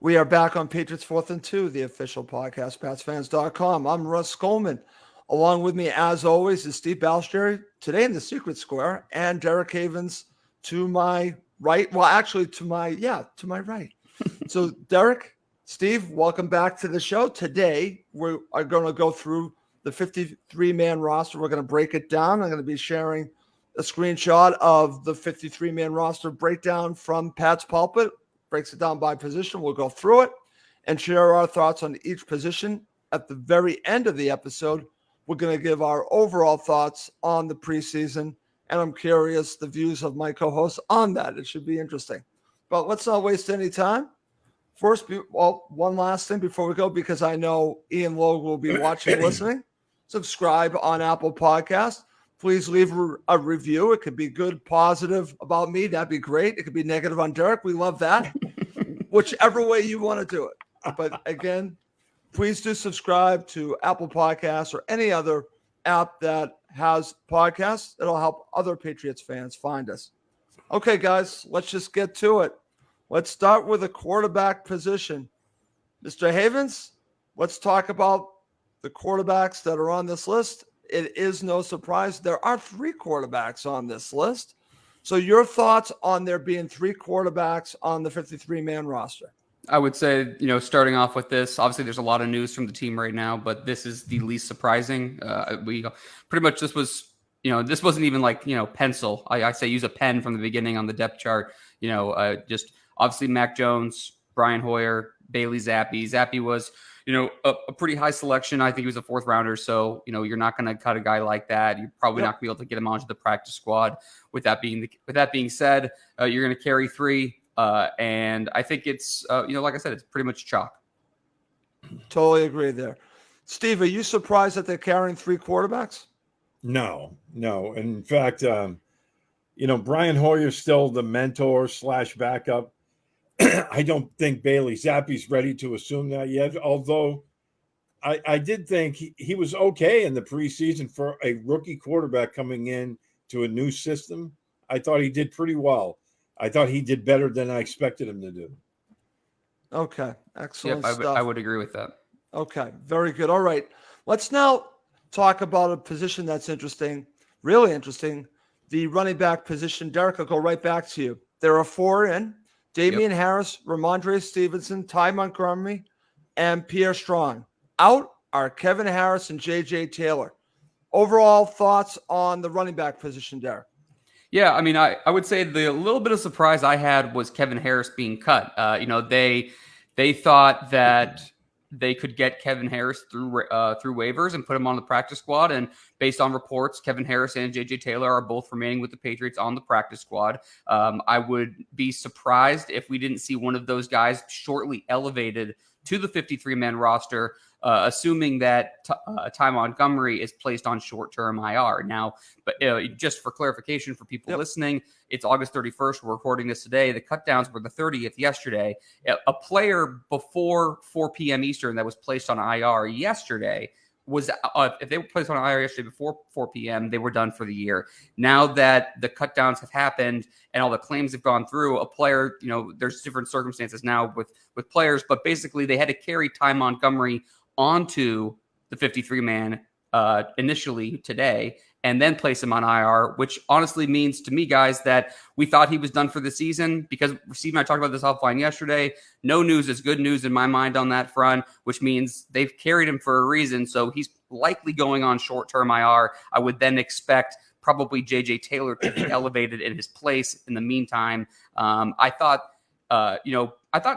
We are back on Patriots 4th and 2, the official podcast, PatsFans.com. I'm Russ Coleman. Along with me, as always, is Steve Balestrieri, today in the Secret Square, and Derek Havens to my right. Well, actually, to my right. So, Derek, Steve, welcome back to the show. Today, we are going to go through the 53-man roster. We're going to break it down. I'm going to be sharing a screenshot of the 53-man roster breakdown from Pat's Pulpit. Breaks it down by position. We'll go through it and share our thoughts on each position. At the very end of the episode, we're going to give our overall thoughts on the preseason, and I'm curious the views of my co-hosts on that. It should be interesting. But let's not waste any time. First, one last thing before we go, because I know Ian Logue will be watching and listening. Subscribe on Apple Podcasts. Please leave a review. It could be good, positive about me. That'd be great. It could be negative on Derek. We love that. Whichever way you want to do it. But again, please do subscribe to Apple Podcasts or any other app that has podcasts. It'll help other Patriots fans find us. Okay, guys, let's just get to it. Let's start with the quarterback position. Mr. Havens, let's talk about the quarterbacks that are on this list. It is no surprise. There are 3 quarterbacks on this list. So your thoughts on there being 3 quarterbacks on the 53-man roster? I would say, starting off with this, obviously there's a lot of news from the team right now, but this is the least surprising. We pretty much, this wasn't even like, pencil. I say use a pen from the beginning on the depth chart. Just obviously Mac Jones, Brian Hoyer, Bailey Zappi. Zappi was, a pretty high selection. I think he was a 4th rounder. So, you're not going to cut a guy like that. You're probably not going to be able to get him onto the practice squad. With that being said, you're going to carry 3. And I think it's, like I said, it's pretty much chalk. Totally agree there. Steve, are you surprised that they're carrying 3 quarterbacks? No. In fact, Brian Hoyer's still the mentor / backup. I don't think Bailey Zappi's ready to assume that yet, although I did think he was okay in the preseason for a rookie quarterback coming in to a new system. I thought he did pretty well. I thought he did better than I expected him to do. Okay, excellent stuff. I would agree with that. Okay, very good. All right, let's now talk about a position that's interesting, really interesting, the running back position. Derek, I'll go right back to you. There are 4 in. Damian Harris, Ramondre Stevenson, Ty Montgomery, and Pierre Strong. Out are Kevin Harris and J.J. Taylor. Overall thoughts on the running back position, Derek? Yeah, I mean, I would say the little bit of surprise I had was Kevin Harris being cut. They thought that they could get Kevin Harris through waivers and put him on the practice squad. And based on reports, Kevin Harris and J.J. Taylor are both remaining with the Patriots on the practice squad. I would be surprised if we didn't see one of those guys shortly elevated to the 53-man roster, assuming that Ty Montgomery is placed on short-term IR. Now, but just for clarification for people listening, it's August 31st. We're recording this today. The cutdowns were the 30th yesterday. A player before 4 p.m. Eastern that was placed on IR yesterday was, if they were placed on IR yesterday before 4 p.m., they were done for the year. Now that the cutdowns have happened and all the claims have gone through, a player, there's different circumstances now with players, but basically they had to carry Ty Montgomery onto the 53-man initially today and then place him on IR, which honestly means to me, guys, that we thought he was done for the season because Steve and I talked about this offline yesterday. No news is good news in my mind on that front, which means they've carried him for a reason. So he's likely going on short-term IR. I would then expect probably J.J. Taylor to be elevated in his place in the meantime. I thought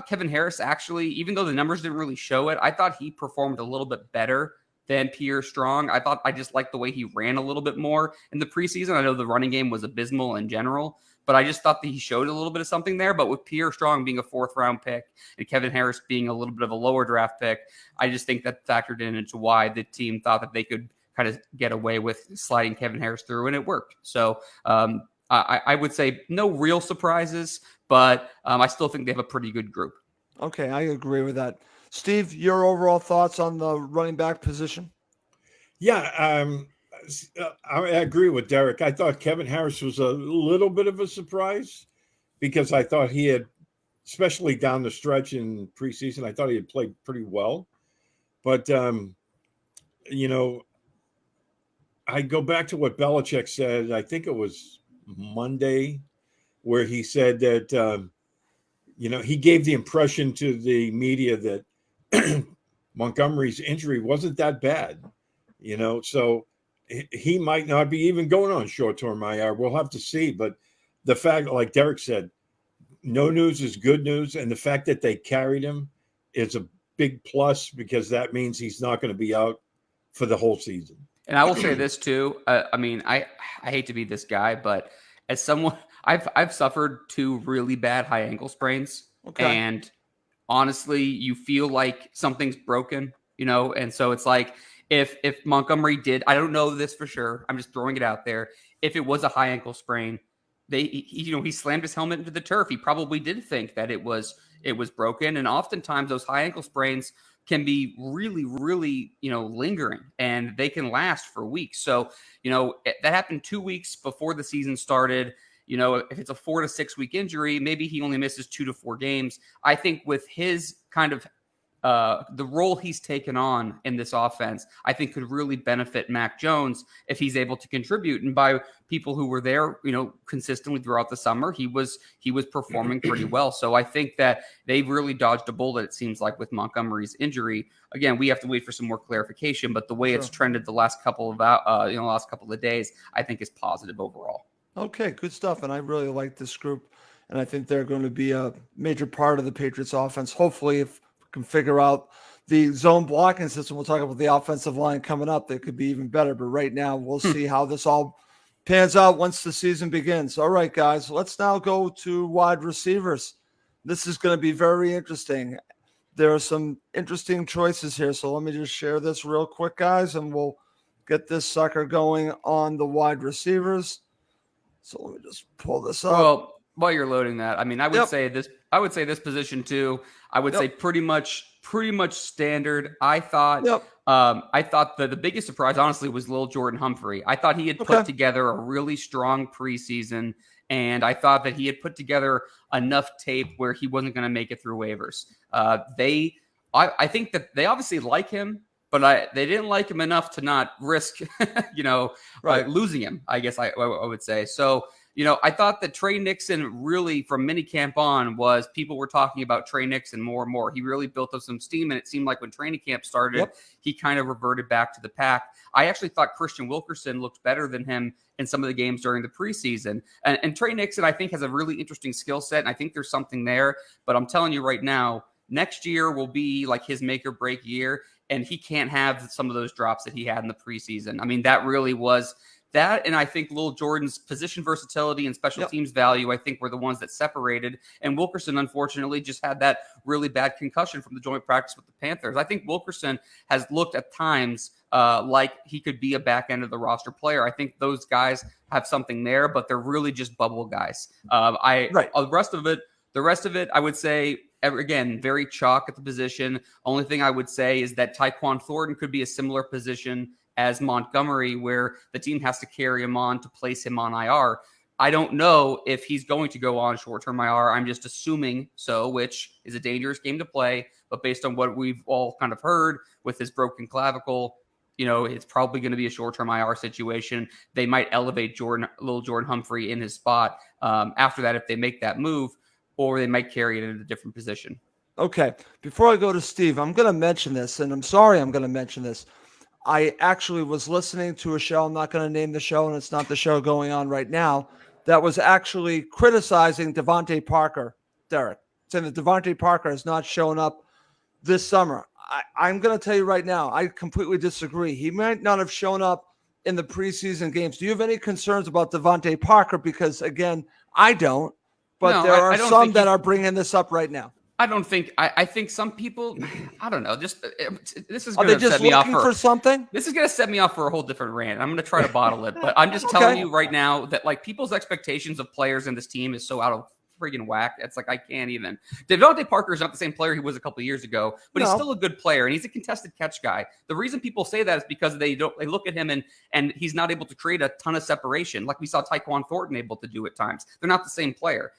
Kevin Harris actually, even though the numbers didn't really show it, I thought he performed a little bit better than Pierre Strong. I just liked the way he ran a little bit more in the preseason. I know the running game was abysmal in general, but I just thought that he showed a little bit of something there. But with Pierre Strong being a 4th round pick and Kevin Harris being a little bit of a lower draft pick, I just think that factored into why the team thought that they could kind of get away with sliding Kevin Harris through, and it worked. So I would say no real surprises, but I still think they have a pretty good group. Okay, I agree with that. Steve, your overall thoughts on the running back position? Yeah, I agree with Derek. I thought Kevin Harris was a little bit of a surprise because I thought he had especially down the stretch in preseason. I thought he had played pretty well. But, you know, I go back to what Belichick said. I think it was Monday, where he said that, you know, he gave the impression to the media that Montgomery's injury wasn't that bad, you know, so he might not be even going on short-term IR. We'll have to see. But the fact, like Derek said, no news is good news. And the fact that they carried him is a big plus, because that means he's not going to be out for the whole season. And I will say this too. I mean, I hate to be this guy, but as someone, I've suffered 2 really bad high ankle sprains. Okay. And honestly, you feel like something's broken, you know? And so it's like, if Montgomery did, I don't know this for sure, I'm just throwing it out there. If it was a high ankle sprain, he slammed his helmet into the turf. He probably did think that it was broken. And oftentimes those high ankle sprains can be really, really, lingering, and they can last for weeks. So, that happened 2 weeks before the season started. If it's a 4 to 6 week injury, maybe he only misses 2 to 4 games. I think with his kind of the role he's taken on in this offense, I think could really benefit Mac Jones if he's able to contribute. And by people who were there, consistently throughout the summer, he was performing pretty well. So I think that they've really dodged a bullet, it seems like, with Montgomery's injury. Again, we have to wait for some more clarification, but the way it's trended the last couple of days, I think is positive overall. Okay, good stuff. And I really like this group, and I think they're going to be a major part of the Patriots offense. Hopefully, if we can figure out the zone blocking system, we'll talk about the offensive line coming up. They could be even better. But right now, we'll see how this all pans out once the season begins. All right, guys, let's now go to wide receivers. This is going to be very interesting. There are some interesting choices here. So let me just share this real quick, guys, and we'll get this sucker going on the wide receivers. So let me just pull this up. Well, while you're loading that, I mean, I would say this position too. I would say pretty much standard. I thought that the biggest surprise, honestly, was Lil Jordan Humphrey. I thought he had put together a really strong preseason, and I thought that he had put together enough tape where he wasn't going to make it through waivers. I think that they obviously like him, but they didn't like him enough to not risk, losing him, I guess I would say. So, I thought that Trey Nixon really, from minicamp on, people were talking about Trey Nixon more and more. He really built up some steam, and it seemed like when training camp started, he kind of reverted back to the pack. I actually thought Christian Wilkerson looked better than him in some of the games during the preseason. And Trey Nixon, I think, has a really interesting skill set, and I think there's something there. But I'm telling you right now, next year will be like his make or break year, and he can't have some of those drops that he had in the preseason. I mean, that really was that. And I think Lil Jordan's position versatility and special teams value, I think, were the ones that separated. And Wilkerson, unfortunately, just had that really bad concussion from the joint practice with the Panthers. I think Wilkerson has looked at times like he could be a back end of the roster player. I think those guys have something there, but they're really just bubble guys. The rest of it, I would say, again, very chalk at the position. Only thing I would say is that Tyquan Thornton could be a similar position as Montgomery, where the team has to carry him on to place him on IR. I don't know if he's going to go on short-term IR. I'm just assuming so, which is a dangerous game to play. But based on what we've all kind of heard with his broken clavicle, it's probably going to be a short-term IR situation. They might elevate Lil Jordan Humphrey in his spot after that if they make that move, or they might carry it in a different position. Okay. Before I go to Steve, I'm going to mention this, and I'm sorry I'm going to mention this. I actually was listening to a show. I'm not going to name the show, and it's not the show going on right now, that was actually criticizing Devontae Parker, Derek, saying that Devontae Parker has not shown up this summer. I'm going to tell you right now, I completely disagree. He might not have shown up in the preseason games. Do you have any concerns about Devontae Parker? Because, again, I don't. But there are some that are bringing this up right now. I think some people, I don't know. This is going to set me off for something. This is going to set me off for a whole different rant. I'm going to try to bottle it, but I'm just telling you right now that, like, people's expectations of players in this team is so out of friggin' whack. It's like, I can't even. Devontae Parker is not the same player he was a couple of years ago, but he's still a good player, and he's a contested catch guy. The reason people say that is because they look at him and he's not able to create a ton of separation like we saw Tyquan Thornton able to do at times. They're not the same player.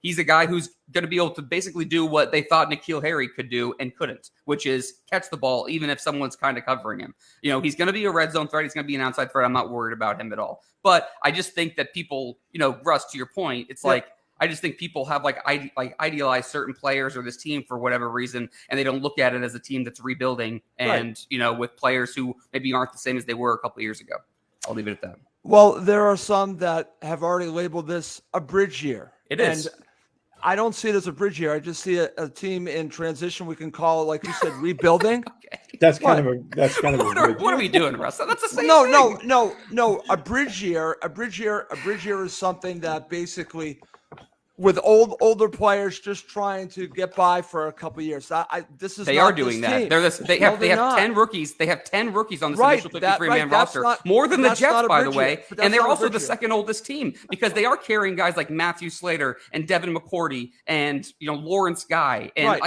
He's a guy who's going to be able to basically do what they thought N'Keal Harry could do and couldn't, which is catch the ball even if someone's kind of covering him. He's going to be a red zone threat. He's going to be an outside threat. I'm not worried about him at all. But I just think that people, Russ, to your point, it's like I just think people have idealized certain players or this team for whatever reason, and they don't look at it as a team that's rebuilding and with players who maybe aren't the same as they were a couple of years ago. I'll leave it at that. Well, there are some that have already labeled this a bridge year. It is. And I don't see it as a bridge year. I just see a team in transition. We can call it, like you said, rebuilding. Okay. That's kind of a What are we doing, Russ? That's the same thing. No. A bridge year is something that basically, with older players just trying to get by for a couple of years. They are doing that. They have 10 rookies. They have 10 rookies on this initial 53-man roster, more than the Jets, by the way. And they're also the second oldest team because they are carrying guys like Matthew Slater and Devin McCourty and Lawrence Guy, and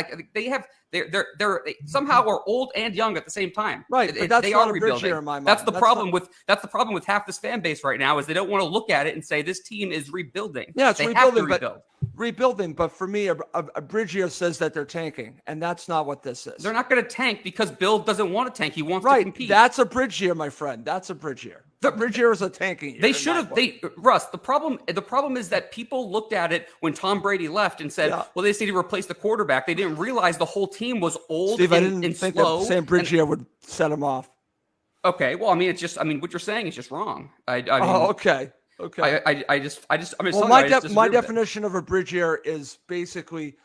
they're somehow are old and young at the same time. Right, but that's they not are a bridge rebuilding. year in my mind. That's the problem with half this fan base right now is they don't want to look at it and say this team is rebuilding. Yeah, it's they rebuilding, have to rebuilding. But for me, a bridge year says that they're tanking, and that's not what this is. They're not going to tank because Bill doesn't want to tank. He wants to compete. That's a bridge year, my friend. That's a bridge year. The bridge year is a tanking year. They should have. Russ. The problem is that people looked at it when Tom Brady left and said, "Well, they just need to replace the quarterback." They didn't realize the whole team was old Steve, and, I didn't and think slow. that the same bridge year would set him off. Okay, well, what you're saying is just wrong. Okay. My definition of a bridge year is basically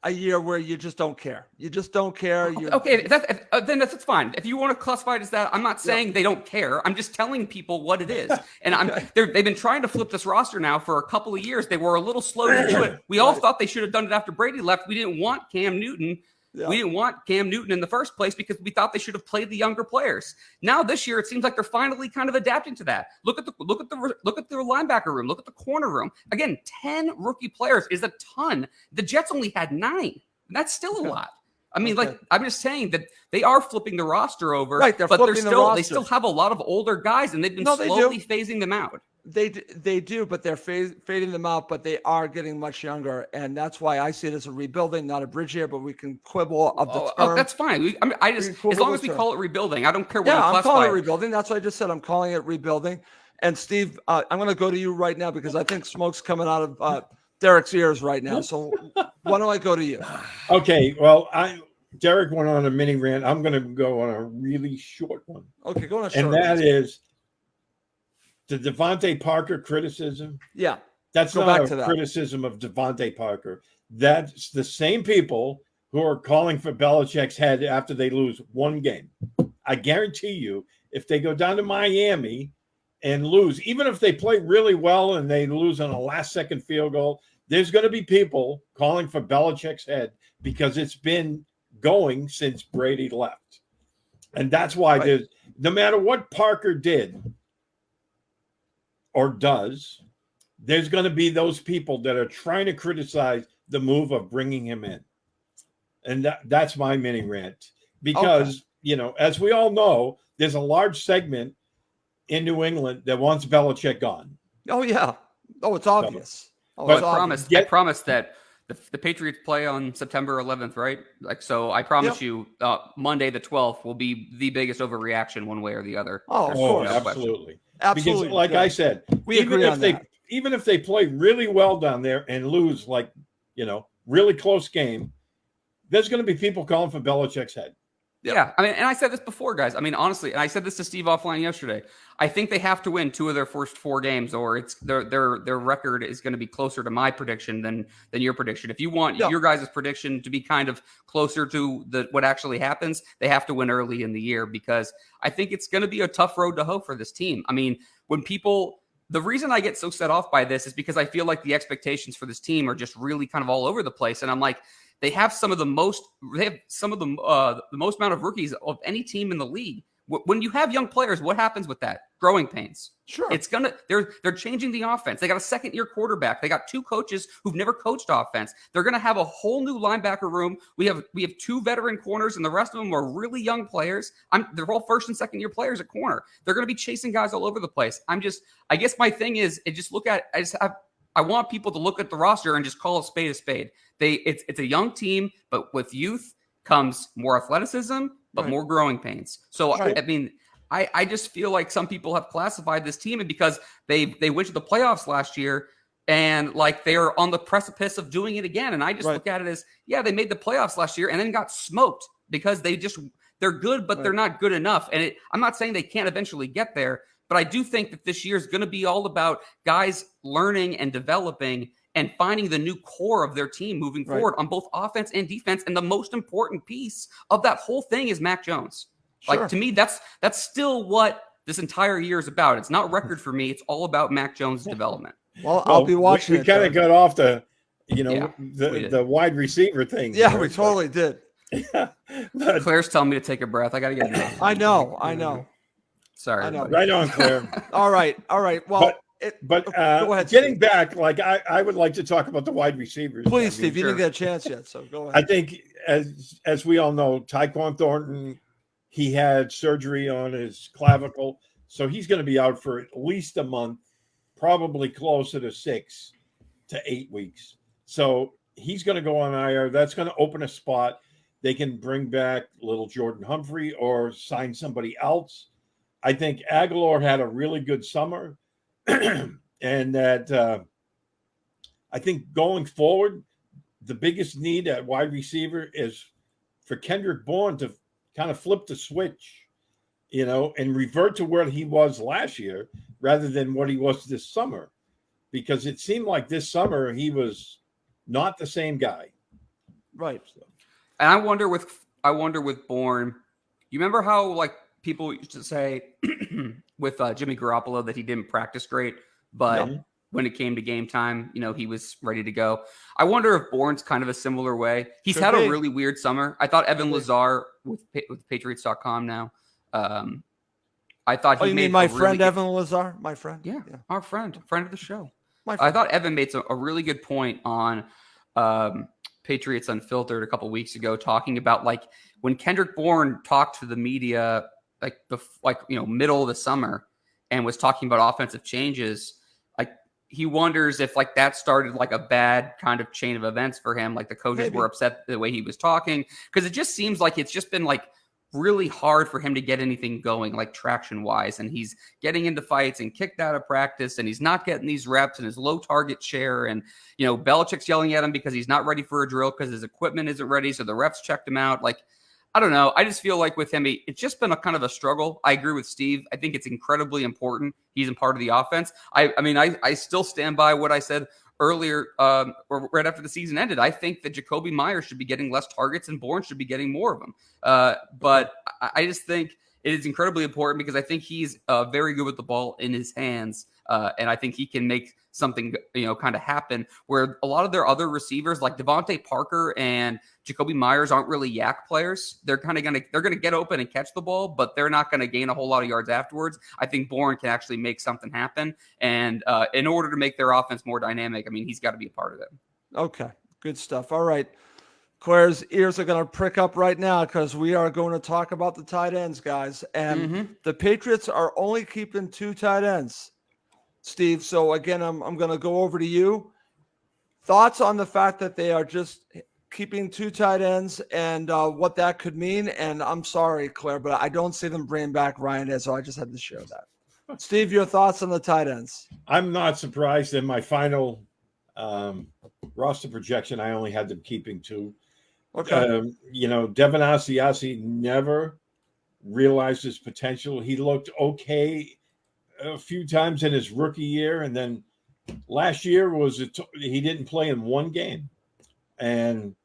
a year where you just don't care. You just don't care. Okay, then that's fine. If you want to classify it as that, I'm not saying they don't care. I'm just telling people what it is. And they've been trying to flip this roster now for a couple of years. They were a little slow to do it. We all thought they should have done it after Brady left. We didn't want Cam Newton. Yeah. We didn't want Cam Newton in the first place because we thought they should have played the younger players. Now this year, it seems like they're finally kind of adapting to that. Look at the linebacker room. Look at the corner room. Again, 10 rookie players is a ton. The Jets only had 9. That's still a lot. I mean, I'm just saying that they are flipping the roster over, right? They still have a lot of older guys, and they've been slowly phasing them out. They do, but they're fading them out, but they are getting much younger, and that's why I see it as a rebuilding, not a bridge year, but we can quibble of the term. Oh, that's fine. As long as we call it rebuilding, I don't care what I'm calling it rebuilding. That's what I just said. I'm calling it rebuilding. And Steve, I'm going to go to you right now because I think smoke's coming out of Derek's ears right now. So why don't I go to you? Okay, well, Derek went on a mini rant. I'm going to go on a really short one. Okay, go on a short one. And that is the Devontae Parker criticism. Yeah. That's not a criticism of Devontae Parker. That's the same people who are calling for Belichick's head after they lose one game. I guarantee you, if they go down to Miami and lose, even if they play really well and they lose on a last-second field goal, there's going to be people calling for Belichick's head because it's been going since Brady left. And that's why no matter what Parker did or does, there's going to be those people that are trying to criticize the move of bringing him in. And that's my mini rant. Because, as we all know, there's a large segment in New England that wants Belichick gone. Oh, yeah. Oh, it's obvious. I promise that the Patriots play on September 11th, right? So I promise you Monday the 12th will be the biggest overreaction one way or the other. Oh, of course. Absolutely. Absolutely. Because I said, even if they play really well down there and lose really close game, there's going to be people calling for Belichick's head. Yeah. I mean, and I said this before, guys. I mean, honestly, and I said this to Steve offline yesterday. I think they have to win 2 of their first 4 games, or it's their record is going to be closer to my prediction than your prediction. If you want your guys' prediction to be kind of closer to what actually happens, they have to win early in the year because I think it's going to be a tough road to hoe for this team. I mean, the reason I get so set off by this is because I feel like the expectations for this team are just really kind of all over the place, and I'm like, the most amount of rookies of any team in the league, When you have young players, what happens with that? Growing pains. Sure. They're changing the offense. They got a second-year quarterback. They got two coaches who've never coached offense. They're going to have a whole new linebacker room. We have two veteran corners, and the rest of them are really young players. They're all first and second-year players at corner. They're going to be chasing guys all over the place. I guess my thing is, I want people to look at the roster and just call a spade a spade. It's a young team, but with youth comes more athleticism, but more growing pains. So, Right. I mean, I just feel like some people have classified this team, and because they went to the playoffs last year and like they're on the precipice of doing it again. And I just look at it as, they made the playoffs last year and then got smoked because they're good, but they're not good enough. And I'm not saying they can't eventually get there, but I do think that this year is going to be all about guys learning and developing and finding the new core of their team moving forward on both offense and defense. And the most important piece of that whole thing is Mac Jones. Sure. Like, to me, that's still what this entire year is about. It's not record for me. It's all about Mac Jones' development. Well, I'll be watching. We kind of got off the wide receiver thing. Yeah, we totally did. But, Claire's telling me to take a breath. I got to get it. I know. Sorry. I know. right on, Claire. All right. Well, But go ahead, getting Steve. back, like I would like to talk about the wide receivers. Please, I mean, Steve, you sure. didn't get a chance yet, so go I ahead. think, as we all know, Tyquan Thornton, he had surgery on his clavicle, so he's going to be out for at least a month, probably closer to 6 to 8 weeks. So he's going to go on IR. That's going to open a spot. They can bring back little Jordan Humphrey or sign somebody else. I think Aguilar had a really good summer. And that I think going forward, the biggest need at wide receiver is for Kendrick Bourne to kind of flip the switch, and revert to where he was last year rather than what he was this summer, because it seemed like this summer he was not the same guy. Right. And I wonder with Bourne, you remember how like people used to say with Jimmy Garoppolo that he didn't practice great, but when it came to game time, he was ready to go. I wonder if Bourne's kind of a similar way. He's had a really weird summer. I thought Evan Lazar with Patriots.com now. I thought he you made mean my friend Evan Lazar? My friend? Yeah, our friend of the show. I thought Evan made a really good point on Patriots Unfiltered a couple weeks ago, talking about like when Kendrick Bourne talked to the media middle of the summer and was talking about offensive changes. Like, he wonders if like that started like a bad kind of chain of events for him. Like the coaches were upset the way he was talking, because it just seems like it's just been like really hard for him to get anything going, like traction wise. And he's getting into fights and kicked out of practice, and he's not getting these reps, and his low target share. And, Belichick's yelling at him because he's not ready for a drill because his equipment isn't ready. So the refs checked him out. Like, I don't know. I just feel like with him, it's just been a kind of a struggle. I agree with Steve. I think it's incredibly important. He's a part of the offense. I still stand by what I said earlier, or right after the season ended. I think that Jacoby Myers should be getting less targets and Bourne should be getting more of them. But I just think it is incredibly important because I think he's very good with the ball in his hands. And I think he can make something, kind of happen where a lot of their other receivers like Devontae Parker and Jacoby Myers aren't really yak players. They're kind of they're going to get open and catch the ball, but they're not going to gain a whole lot of yards afterwards. I think Bourne can actually make something happen. And in order to make their offense more dynamic, he's got to be a part of it. Okay. Good stuff. All right. Claire's ears are going to prick up right now because we are going to talk about the tight ends, guys. And the Patriots are only keeping 2 tight ends, Steve. So again, I'm going to go over to you. Thoughts on the fact that they are just keeping 2 tight ends and what that could mean. And I'm sorry, Claire, but I don't see them bringing back Ryan Ed, so I just had to share that. Steve, your thoughts on the tight ends? I'm not surprised. In my final roster projection, I only had them keeping 2. Okay. Devin Asiasi never realized his potential. He looked okay a few times in his rookie year, and then last year he didn't play in 1 game, and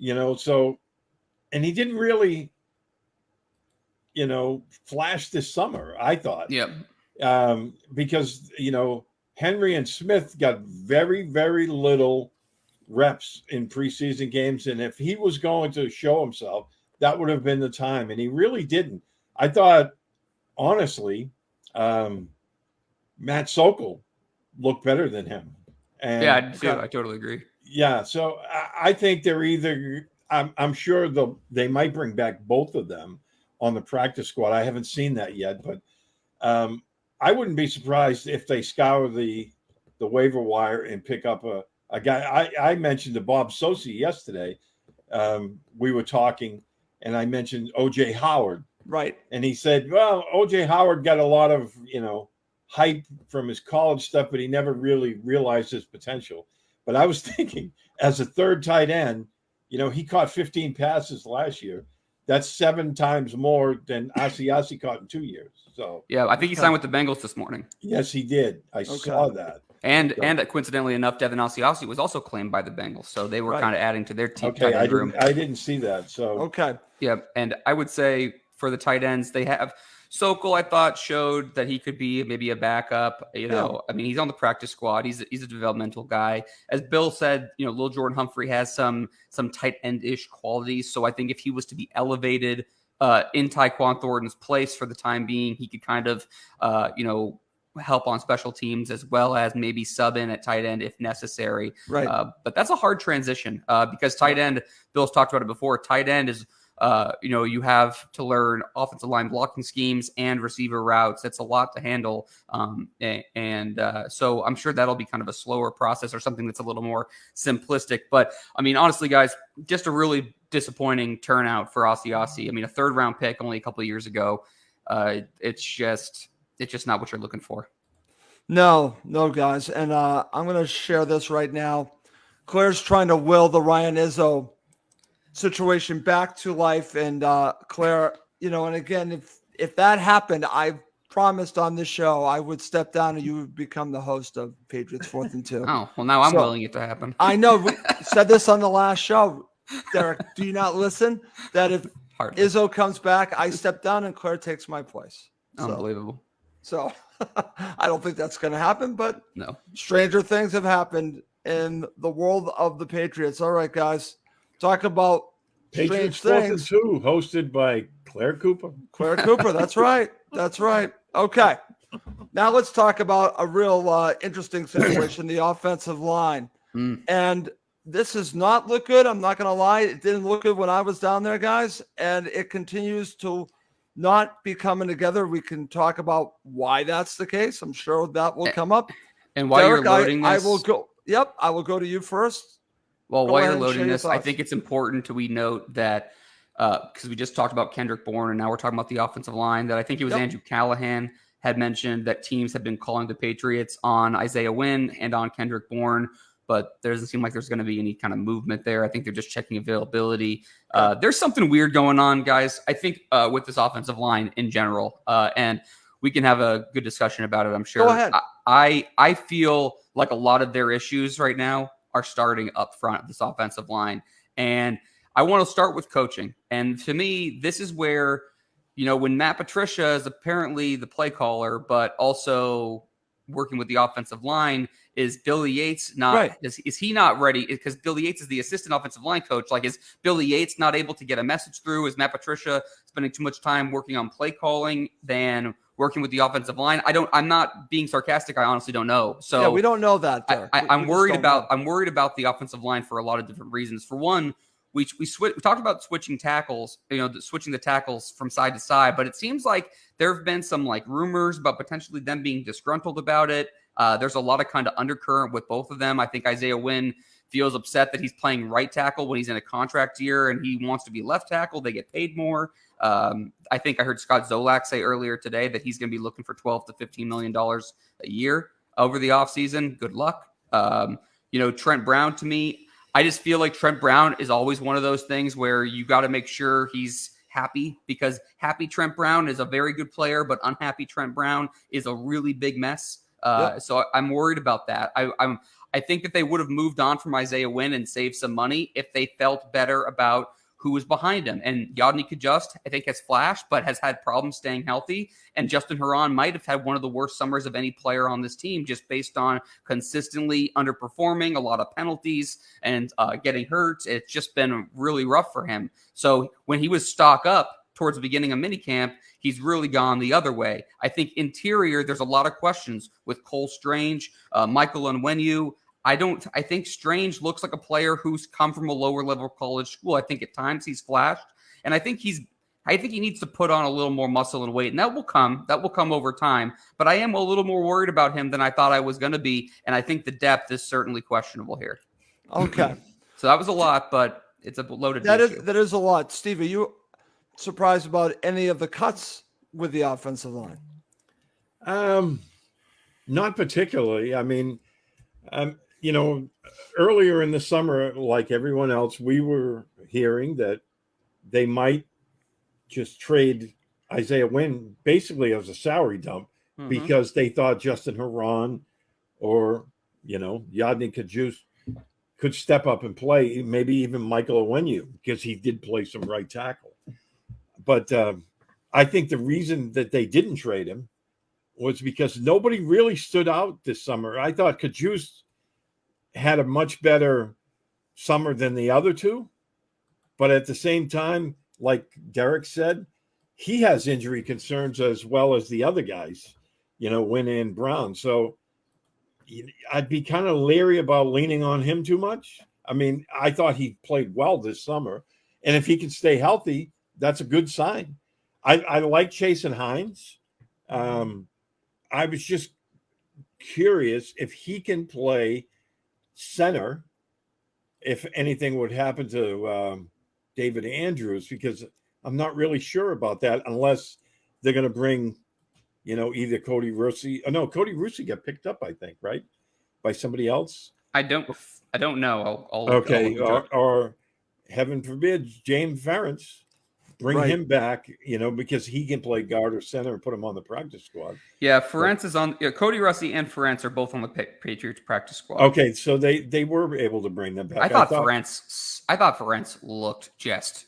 and he didn't really flash this summer, I thought. Because Henry and Smith got very, very little reps in preseason games, and if he was going to show himself, that would have been the time, and he really didn't. I thought, honestly, Matt Sokol looked better than him. And Yeah, I do too. I totally agree. yeah, so I think they're either. I'm sure they might bring back both of them on the practice squad. I haven't seen that yet, but I wouldn't be surprised if they scour the waiver wire and pick up a guy. I mentioned to Bob Sosi yesterday. We were talking, and I mentioned O.J. Howard. Right. And he said, well, O.J. Howard got a lot of, hype from his college stuff, but he never really realized his potential. But I was thinking, as a third tight end, he caught 15 passes last year. That's 7 times more than Asiasi caught in 2 years. So yeah, I think he signed with the Bengals this morning. Yes, he did. I saw that. And coincidentally enough, Devin Asiasi was also claimed by the Bengals, so they were kind of adding to their team. Okay, I didn't see that. So yeah, and I would say for the tight ends, they have Sokol. I thought showed that he could be maybe a backup. I mean, he's on the practice squad. He's a developmental guy. As Bill said, Lil Jordan Humphrey has some tight end-ish qualities. So I think if he was to be elevated in Tyquan Thornton's place for the time being, he could kind of help on special teams as well as maybe sub in at tight end if necessary. Right. But that's a hard transition because tight end, Bill's talked about it before, tight end is, you have to learn offensive line blocking schemes and receiver routes. That's a lot to handle. So I'm sure that'll be kind of a slower process or something that's a little more simplistic. But I mean, honestly, guys, just a really disappointing turnout for Asiasi. I mean, a 3rd round pick only a couple of years ago. It's just not what you're looking for. No, guys. And I'm going to share this right now. Claire's trying to will the Ryan Izzo situation back to life. And Claire, and again, if that happened, I promised on this show I would step down and you would become the host of Patriots 4th and 2. Oh, well, now I'm willing it to happen. I know. We said this on the last show. Derek, do you not listen? That if Izzo comes back, I step down and Claire takes my place. Unbelievable. So I don't think that's going to happen, but no. Stranger things have happened in the world of the Patriots. All right, guys, talk about Patriots strange 4th and things. 2, hosted by Claire Cooper. Claire Cooper, that's right. That's right. Okay, now let's talk about a real interesting situation, the offensive line. And this does not look good. I'm not going to lie. It didn't look good when I was down there, guys, and it continues to not be coming together. We can talk about why that's the case. I'm sure that will come up. And while Derek, you're loading this, I will go. Yep, I will go to you first. Well, while you're loading this, I think it's important to note that because we just talked about Kendrick Bourne and now we're talking about the offensive line, that I think it was Andrew Callahan had mentioned that teams have been calling the Patriots on Isaiah Wynn and on Kendrick Bourne, but there doesn't seem like there's going to be any kind of movement there. I think they're just checking availability. There's something weird going on, guys, I think, with this offensive line in general. And we can have a good discussion about it, I'm sure. Go ahead. I feel like a lot of their issues right now are starting up front of this offensive line. And I want to start with coaching. And to me, this is where, when Matt Patricia is apparently the play caller, but also working with the offensive line, is Billy Yates not right? Is he not ready? Because Billy Yates is the assistant offensive line coach. Like, is Billy Yates not able to get a message through? Is Matt Patricia spending too much time working on play calling than working with the offensive line? I'm not being sarcastic. I honestly don't know. So yeah, we don't know that. I'm worried about the offensive line for a lot of different reasons. For one, we talked about switching tackles, switching the tackles from side to side, but it seems like there have been some rumors about potentially them being disgruntled about it. There's a lot of kind of undercurrent with both of them. I think Isaiah Wynn feels upset that he's playing right tackle when he's in a contract year and he wants to be left tackle. They get paid more. I think I heard Scott Zolak say earlier today that he's going to be looking for $12 to $15 million a year over the offseason. Good luck. Trent Brown, to me, I just feel like Trent Brown is always one of those things where you got to make sure he's happy, because happy Trent Brown is a very good player, but unhappy Trent Brown is a really big mess. So I'm worried about that. I think that they would have moved on from Isaiah Wynn and saved some money if they felt better about who was behind him. And Yadni Kajust, I think, has flashed, but has had problems staying healthy. And Justin Herron might have had one of the worst summers of any player on this team, just based on consistently underperforming, a lot of penalties, and getting hurt. It's just been really rough for him. So when he was stock up towards the beginning of minicamp, he's really gone the other way. I think interior, there's a lot of questions with Cole Strange, Michael Onwenu. I think Strange looks like a player who's come from a lower level college school. I think at times he's flashed, and I think he needs to put on a little more muscle and weight, and that will come over time. But I am a little more worried about him than I thought I was going to be, and I think the depth is certainly questionable here. Okay. So that was a lot, but it's a loaded issue. That is a lot. Steve, are you surprised about any of the cuts with the offensive line? Not particularly. I mean, earlier in the summer, like everyone else, we were hearing that they might just trade Isaiah Wynn basically as a salary dump because they thought Justin Herron or, Yadni Kajus could step up and play, maybe even Michael Onwenu, because he did play some right tackle. But I think the reason that they didn't trade him was because nobody really stood out this summer. I thought Kajus had a much better summer than the other two. But at the same time, like Derek said, he has injury concerns as well as the other guys, Wynn and Brown. So I'd be kind of leery about leaning on him too much. I mean, I thought he played well this summer. And if he can stay healthy, that's a good sign. I like Chasen Hines. I was just curious if he can play center, if anything would happen to David Andrews, because I'm not really sure about that unless they're going to bring, either Cody Russi. Oh, no, Cody Russi got picked up, I think, right? By somebody else. I don't know. Okay. Or heaven forbid, James Ferentz. Bring him back, because he can play guard or center and put him on the practice squad. Yeah, Ferentz is on. Cody Russi and Ferentz are both on the Patriots practice squad. Okay, so they were able to bring them back. I thought Ferentz looked just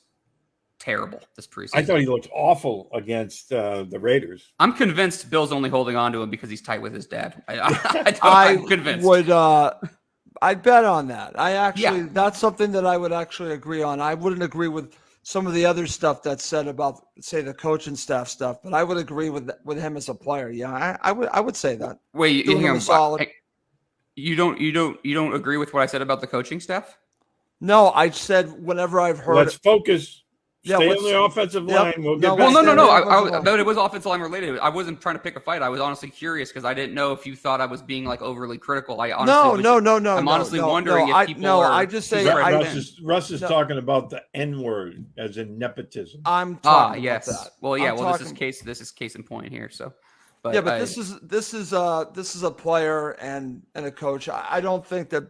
terrible this preseason. I thought he looked awful against the Raiders. I'm convinced Bill's only holding on to him because he's tight with his dad. I'm convinced. I'd bet on that. That's something that I would actually agree on. I wouldn't agree with some of the other stuff that's said about, say, the coaching staff stuff, but I would agree with him as a player. Yeah, I would say that. Wait, you don't agree with what I said about the coaching staff? No, I said whenever I've heard. Let's focus. Stay on the offensive line. No. But it was offensive line related. I wasn't trying to pick a fight. I was honestly curious because I didn't know if you thought I was being like overly critical. I'm honestly wondering if people are. I just say Russ is talking about the N word as in nepotism. I'm talking yes. about that. Well, yeah. Well, this is case in point here. So, but this is a player and a coach. I don't think that.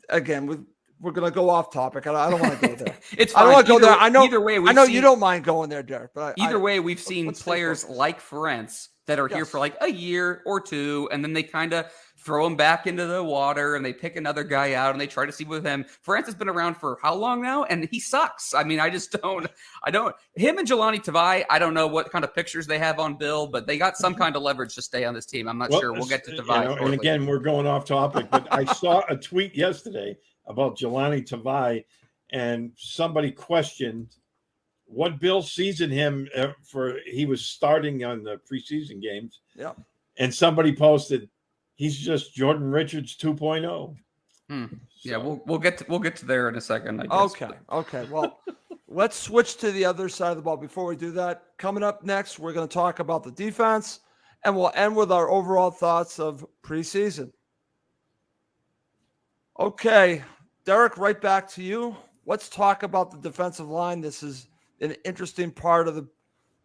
Again, we're going to go off topic. I don't want to go there. It's fine. I don't want to go there. I know. Either way, you don't mind going there, Derek. But either way, we've seen players like Ferentz that are here for like a year or two, and then they kind of throw him back into the water, and they pick another guy out, and they try to see with him. Ferentz has been around for how long now, and he sucks. I mean, I don't. Him and Jelani Tavai, I don't know what kind of pictures they have on Bill, but they got some kind of leverage to stay on this team. I'm not sure. We'll get to Tavai. And again, we're going off topic, but I saw a tweet yesterday about Jelani Tavai, and somebody questioned what Bill sees in him he was starting on the preseason games. Yeah. And somebody posted, he's just Jordan Richards 2.0. Yeah, we'll get to there in a second, I guess. Okay. Well, let's switch to the other side of the ball. Before we do that, coming up next, we're going to talk about the defense, and we'll end with our overall thoughts of preseason. Okay, Derek, right back to you. Let's talk about the defensive line. This is an interesting part of the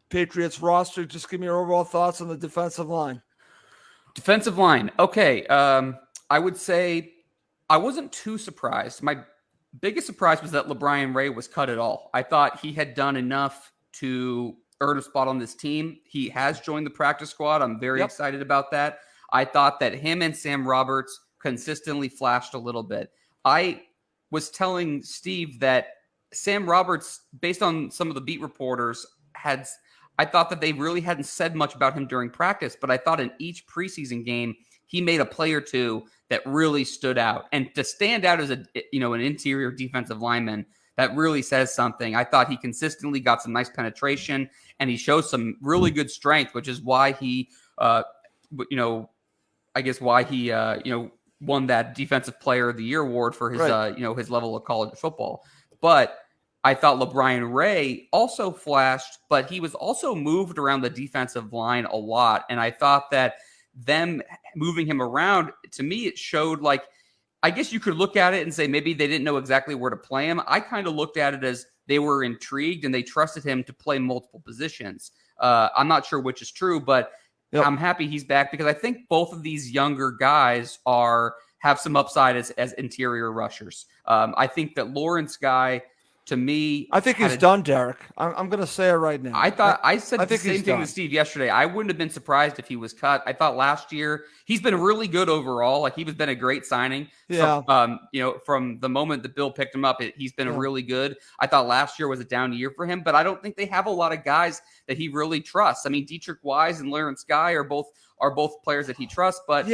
Patriots roster. Just give me your overall thoughts on the defensive line. Defensive line. Okay. I would say I wasn't too surprised. My biggest surprise was that LeBron Ray was cut at all. I thought he had done enough to earn a spot on this team. He has joined the practice squad. I'm very excited about that. I thought that him and Sam Roberts consistently flashed a little bit. I was telling Steve that Sam Roberts, based on some of the beat reporters, I thought that they really hadn't said much about him during practice, but I thought in each preseason game, he made a play or two that really stood out. And to stand out as an interior defensive lineman, that really says something. I thought he consistently got some nice penetration, and he shows some really good strength, which is why he, I guess why he, won that Defensive Player of the Year award for his, his level of college football. But I thought LeBron Ray also flashed, but he was also moved around the defensive line a lot. And I thought that them moving him around, to me, it showed like, I guess you could look at it and say maybe they didn't know exactly where to play him. I kind of looked at it as they were intrigued and they trusted him to play multiple positions. I'm not sure which is true, but I'm happy he's back because I think both of these younger guys have some upside as interior rushers. I think that Lawrence Guy, to me, I think he's done, Derek. I'm going to say it right now. I said the same thing to Steve yesterday. I wouldn't have been surprised if he was cut. I thought last year he's been really good overall. Like he's been a great signing. Yeah. From the moment that Bill picked him up, he's been really good. I thought last year was a down year for him, but I don't think they have a lot of guys that he really trusts. I mean, Dietrich Wise and Lawrence Guy are both players that he trusts, but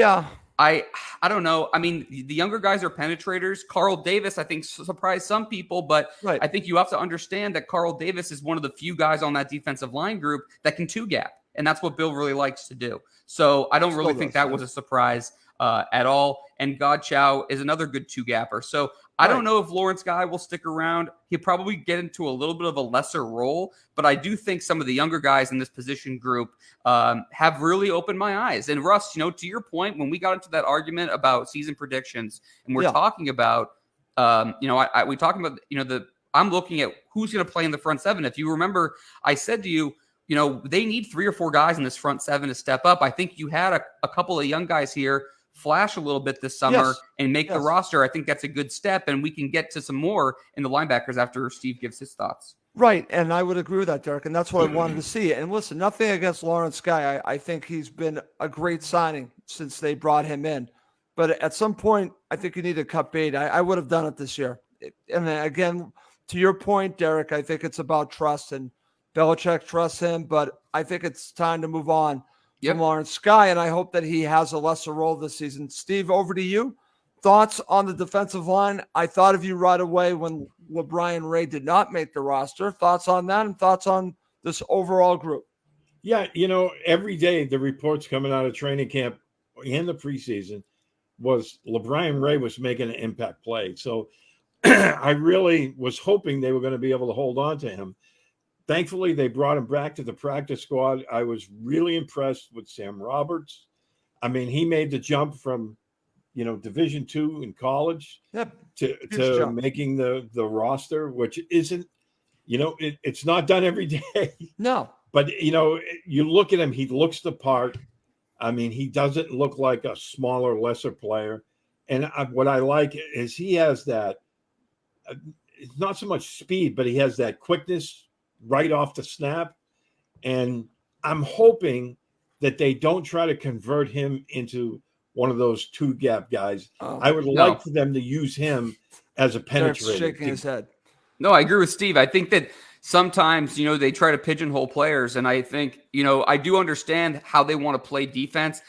I don't know. I mean, the younger guys are penetrators. Carl Davis, I think, surprised some people, but I think you have to understand that Carl Davis is one of the few guys on that defensive line group that can two-gap, and that's what Bill really likes to do. So I don't really think that was a surprise at all. And God Chow is another good two-gapper. So I don't know if Lawrence Guy will stick around. He'll probably get into a little bit of a lesser role, but I do think some of the younger guys in this position group have really opened my eyes. And Russ, to your point, when we got into that argument about season predictions, and we're talking about, we talking about, I'm looking at who's going to play in the front seven. If you remember, I said to you, they need 3 or 4 guys in this front seven to step up. I think you had a couple of young guys here flash a little bit this summer and make the roster. I think that's a good step, and we can get to some more in the linebackers after Steve gives his thoughts. Right, and I would agree with that, Derek, and that's what I wanted to see. And listen, nothing against Lawrence Guy. I think he's been a great signing since they brought him in. But at some point, I think you need to cut bait. I would have done it this year. And again, to your point, Derek, I think it's about trust, and Belichick trusts him, but I think it's time to move on from Lawrence Guy, and I hope that he has a lesser role this season. Steve, over to you. Thoughts on the defensive line? I thought of you right away when LeBron Ray did not make the roster. Thoughts on that and thoughts on this overall group? Yeah, every day the reports coming out of training camp and the preseason was LeBron Ray was making an impact play. So I really was hoping they were going to be able to hold on to him. Thankfully, they brought him back to the practice squad. I was really impressed with Sam Roberts. I mean, he made the jump from, Division II in college to making the roster, which isn't, it's not done every day. No. But, you look at him, he looks the part. I mean, he doesn't look like a smaller, lesser player. And what I like is he has that, it's not so much speed, but he has that quickness right off the snap. And I'm hoping that they don't try to convert him into one of those two-gap guys. I would like for them to use him as a penetrator. Shaking his head. No, I agree with Steve. I think that sometimes, they try to pigeonhole players, and I think, I do understand how they want to play defense.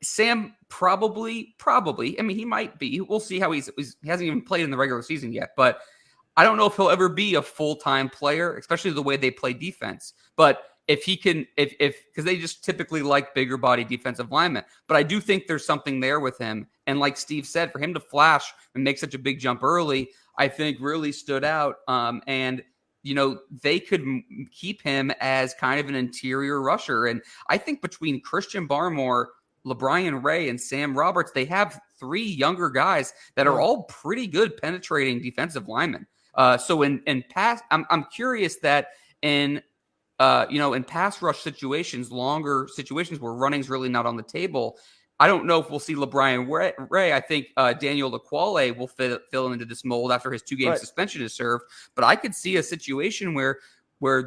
Sam probably, I mean, he might be. We'll see how he hasn't even played in the regular season yet, but I don't know if he'll ever be a full-time player, especially the way they play defense. But if he can, because they just typically like bigger body defensive linemen. But I do think there's something there with him. And like Steve said, for him to flash and make such a big jump early, I think really stood out. And they could keep him as kind of an interior rusher. And I think between Christian Barmore, LeBron Ray, and Sam Roberts, they have 3 younger guys that are all pretty good penetrating defensive linemen. So in pass, I'm curious that in pass rush situations, longer situations where running's really not on the table, I don't know if we'll see LeBron Ray. I think Daniel Laquale will fill into this mold after his 2-game suspension is served. But I could see a situation where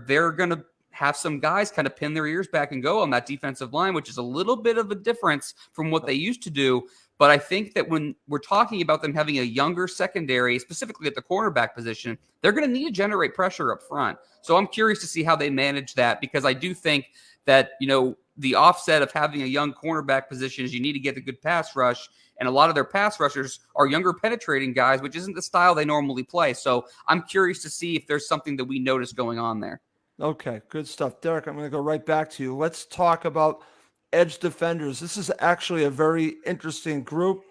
they're going to have some guys kind of pin their ears back and go on that defensive line, which is a little bit of a difference from what they used to do. But I think that when we're talking about them having a younger secondary, specifically at the cornerback position, they're going to need to generate pressure up front. So I'm curious to see how they manage that, because I do think that, the offset of having a young cornerback position is you need to get a good pass rush. And a lot of their pass rushers are younger penetrating guys, which isn't the style they normally play. So I'm curious to see if there's something that we notice going on there. Okay, good stuff. Derek, I'm going to go right back to you. Let's talk about edge defenders. This is actually a very interesting group.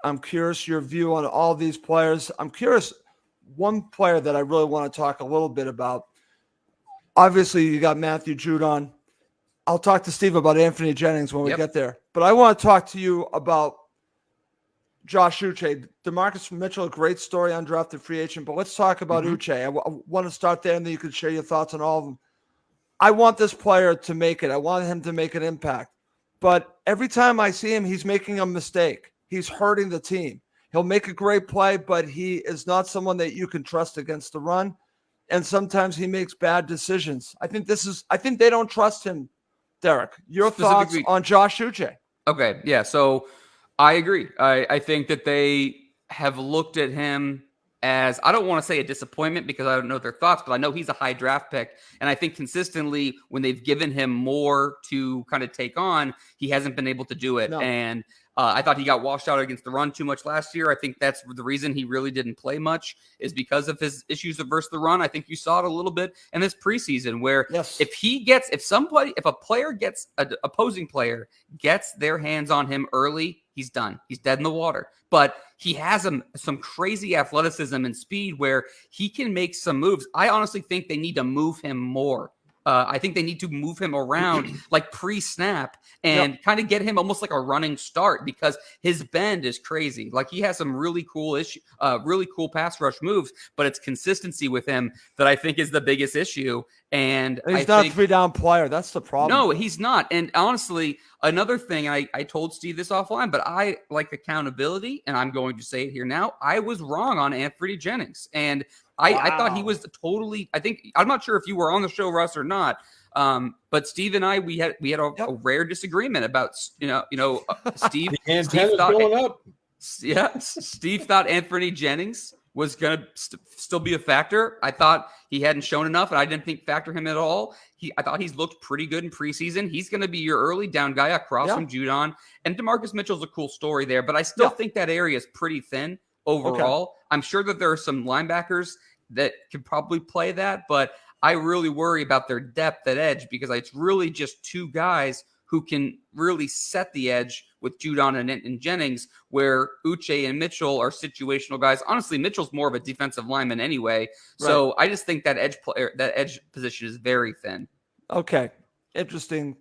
I'm curious your view on all these players. I'm curious, one player that I really want to talk a little bit about. Obviously, you got Matthew Judon. I'll talk to Steve about Anthony Jennings when we get there. But I want to talk to you about Josh Uche. DeMarcus Mitchell, a great story, undrafted free agent. But let's talk about Uche. I want to start there, and then you can share your thoughts on all of them. I want this player to make it. I want him to make an impact. But every time I see him, he's making a mistake. He's hurting the team. He'll make a great play, but he is not someone that you can trust against the run. And sometimes he makes bad decisions. I think they don't trust him, Derek. Your thoughts on Josh Uche? Okay, yeah. So I agree. I think that they have looked at him as, I don't want to say a disappointment because I don't know their thoughts, but I know he's a high draft pick. And I think consistently when they've given him more to kind of take on, he hasn't been able to do it. No. And I thought he got washed out against the run too much last year. I think that's the reason he really didn't play much is because of his issues versus the run. I think you saw it a little bit in this preseason where if an opposing player gets their hands on him early, he's done. He's dead in the water. But he has some crazy athleticism and speed where he can make some moves. I honestly think they need to move him more. I think they need to move him around like pre-snap and kind of get him almost like a running start because his bend is crazy. Like he has some really cool pass rush moves, but it's consistency with him that I think is the biggest issue. And he's not a 3-down player. That's the problem. No, he's not. And honestly, another thing, and I told Steve this offline, but I like accountability, and I'm going to say it here now. I was wrong on Anthony Jennings. And I thought he was I'm not sure if you were on the show, Russ, or not. But Steve and I, we had a rare disagreement about, Steve. Steve thought, going up. Yeah. Steve thought Anthony Jennings was going to still be a factor. I thought he hadn't shown enough, and I didn't factor him at all. I thought he's looked pretty good in preseason. He's going to be your early down guy across from Judon. And DeMarcus Mitchell's a cool story there, but I still think that area is pretty thin overall. Okay. I'm sure that there are some linebackers that could probably play that, but I really worry about their depth at edge because it's really just two guys who can really set the edge with Judon and Jennings, where Uche and Mitchell are situational guys. Honestly, Mitchell's more of a defensive lineman anyway. So I just think that edge position is very thin. Okay. Interesting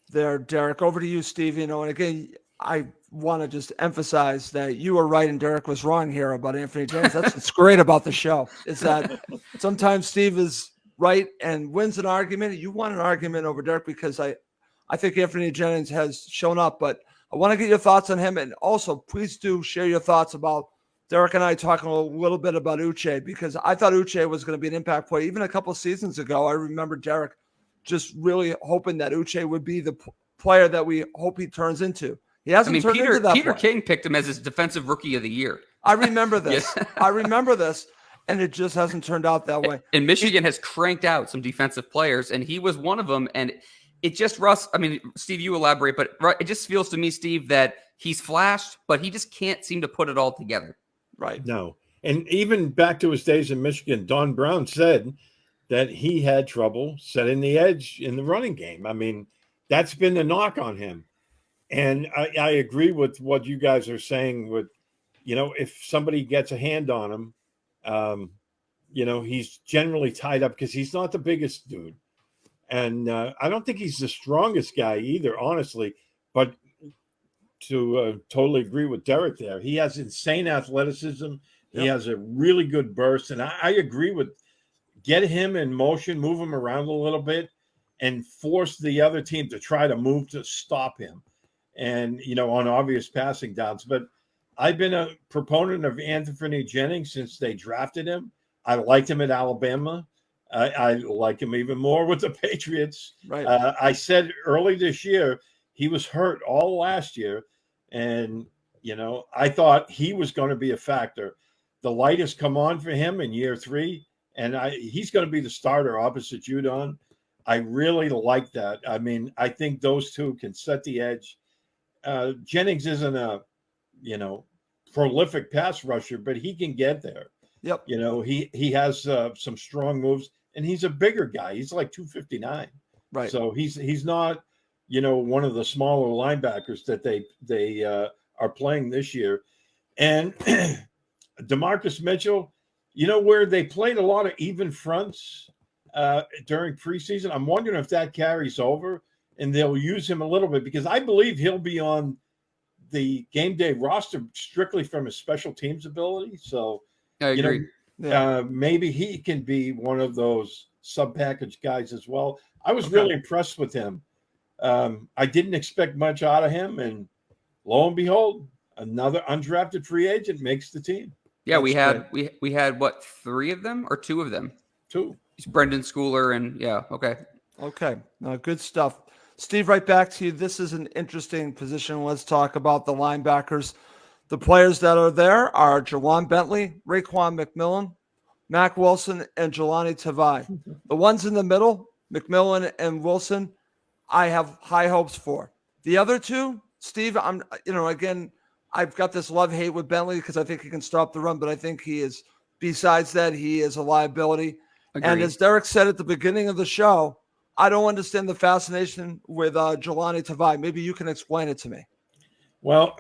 there, Derek. Over to you, Steve. And again, I want to just emphasize that you were right and Derek was wrong here about Anthony Jennings. That's what's great about the show is that sometimes Steve is right and wins an argument. You won an argument over Derek because I think Anthony Jennings has shown up, but I want to get your thoughts on him. And also, please do share your thoughts about Derek and I talking a little bit about Uche because I thought Uche was going to be an impact player. Even a couple of seasons ago, I remember Derek just really hoping that Uche would be the player that we hope he turns into. He hasn't turned into that. Peter King picked him as his defensive rookie of the year. I remember this. I remember this, and it just hasn't turned out that way. And Michigan has cranked out some defensive players, and he was one of them. And it just, Steve, you elaborate, but it just feels to me, Steve, that he's flashed, but he just can't seem to put it all together. Right. No. And even back to his days in Michigan, Don Brown said that he had trouble setting the edge in the running game. I mean, that's been the knock on him. And I agree with what you guys are saying with, if somebody gets a hand on him, he's generally tied up because he's not the biggest dude. And I don't think he's the strongest guy either, honestly. But to totally agree with Derek there, he has insane athleticism. He has a really good burst. And I agree with get him in motion, move him around a little bit, and force the other team to try to move to stop him. And, on obvious passing downs. But I've been a proponent of Anthony Jennings since they drafted him. I liked him at Alabama. I like him even more with the Patriots. Right. I said early this year, he was hurt all last year. And, I thought he was going to be a factor. The light has come on for him in year 3. And he's going to be the starter opposite Judon. I really like that. I mean, I think those two can set the edge. Jennings isn't a, prolific pass rusher, but he can get there. Yep. He has some strong moves, and he's a bigger guy. He's like 259. Right. So he's not, one of the smaller linebackers that they are playing this year. And DeMarcus Mitchell, where they played a lot of even fronts during preseason. I'm wondering if that carries over and they'll use him a little bit, because I believe he'll be on the game day roster strictly from his special teams ability. So, I agree. Maybe he can be one of those sub-package guys as well. I was really impressed with him. I didn't expect much out of him, and lo and behold, another undrafted free agent makes the team. Yeah, we had what, 3 of them or 2 of them? 2. It's Brendan Schooler and Okay. Good stuff. Steve, right back to you. This is an interesting position. Let's talk about the linebackers. The players that are there are Jawan Bentley, Raekwon McMillan, Mac Wilson, and Jelani Tavai. The ones in the middle, McMillan and Wilson, I have high hopes for. The other 2, Steve, again, I've got this love-hate with Bentley because I think he can stop the run, but I think besides that, he is a liability. Agreed. And as Derek said at the beginning of the show, I don't understand the fascination with Jelani Tavai. Maybe you can explain it to me. Well,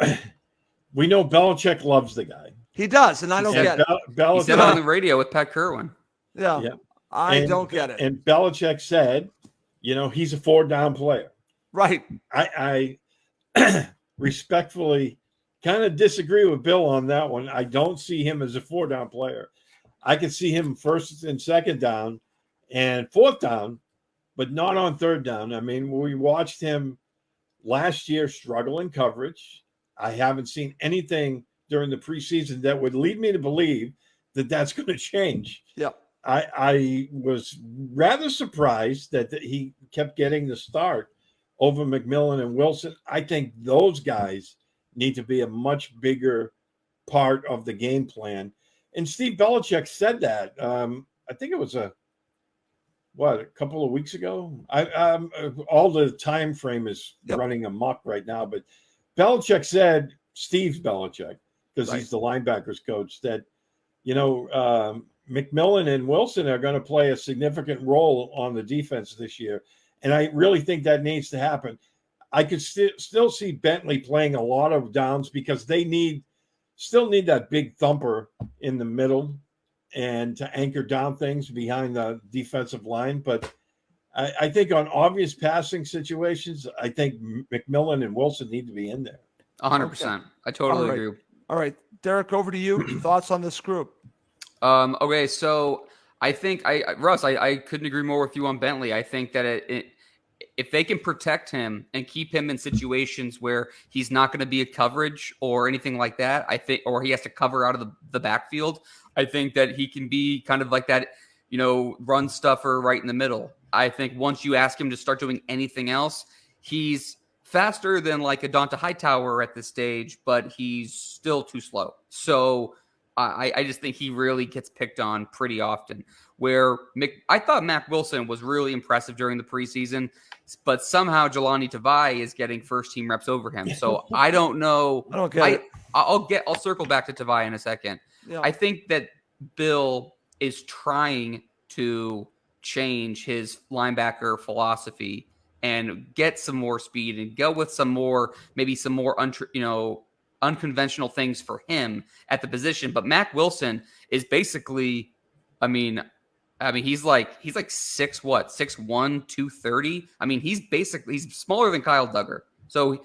we know Belichick loves the guy. He does, and I don't get it. He said on the radio with Pat Kerwin. Yeah. I don't get it. And Belichick said, he's a 4-down player. Right. I respectfully kind of disagree with Bill on that one. I don't see him as a 4-down player. I can see him first and second down and fourth down, but not on third down. I mean, we watched him last year struggle in coverage. I haven't seen anything during the preseason that would lead me to believe that that's going to change. Yeah. I was rather surprised that he kept getting the start over McMillan and Wilson. I think those guys need to be a much bigger part of the game plan. And Steve Belichick said that. I think it was a couple of weeks ago? All the time frame is running amok right now, but Belichick said, Steve Belichick, because he's the linebackers coach, that, McMillan and Wilson are going to play a significant role on the defense this year. And I really think that needs to happen. I could still see Bentley playing a lot of downs because they still need that big thumper in the middle and to anchor down things behind the defensive line. But I think on obvious passing situations, I think McMillan and Wilson need to be in there. 100%. I totally agree. All right. Derek, over to you. Thoughts on this group? Okay, so I think Russ, I couldn't agree more with you on Bentley. I think that if they can protect him and keep him in situations where he's not going to be a coverage or anything like that, or he has to cover out of the backfield, I think that he can be kind of like that, run stuffer right in the middle. I think once you ask him to start doing anything else, he's faster than like a Donta Hightower at this stage, but he's still too slow. So I just think he really gets picked on pretty often. I thought Mac Wilson was really impressive during the preseason, but somehow Jelani Tavai is getting first team reps over him. So I don't know. I don't get it. I'll circle back to Tavai in a second. Yeah. I think that Bill is trying to change his linebacker philosophy and get some more speed and go with some more unconventional things for him at the position. But Mac Wilson is basically, he's like 6'1", 230. He's smaller than Kyle Duggar. So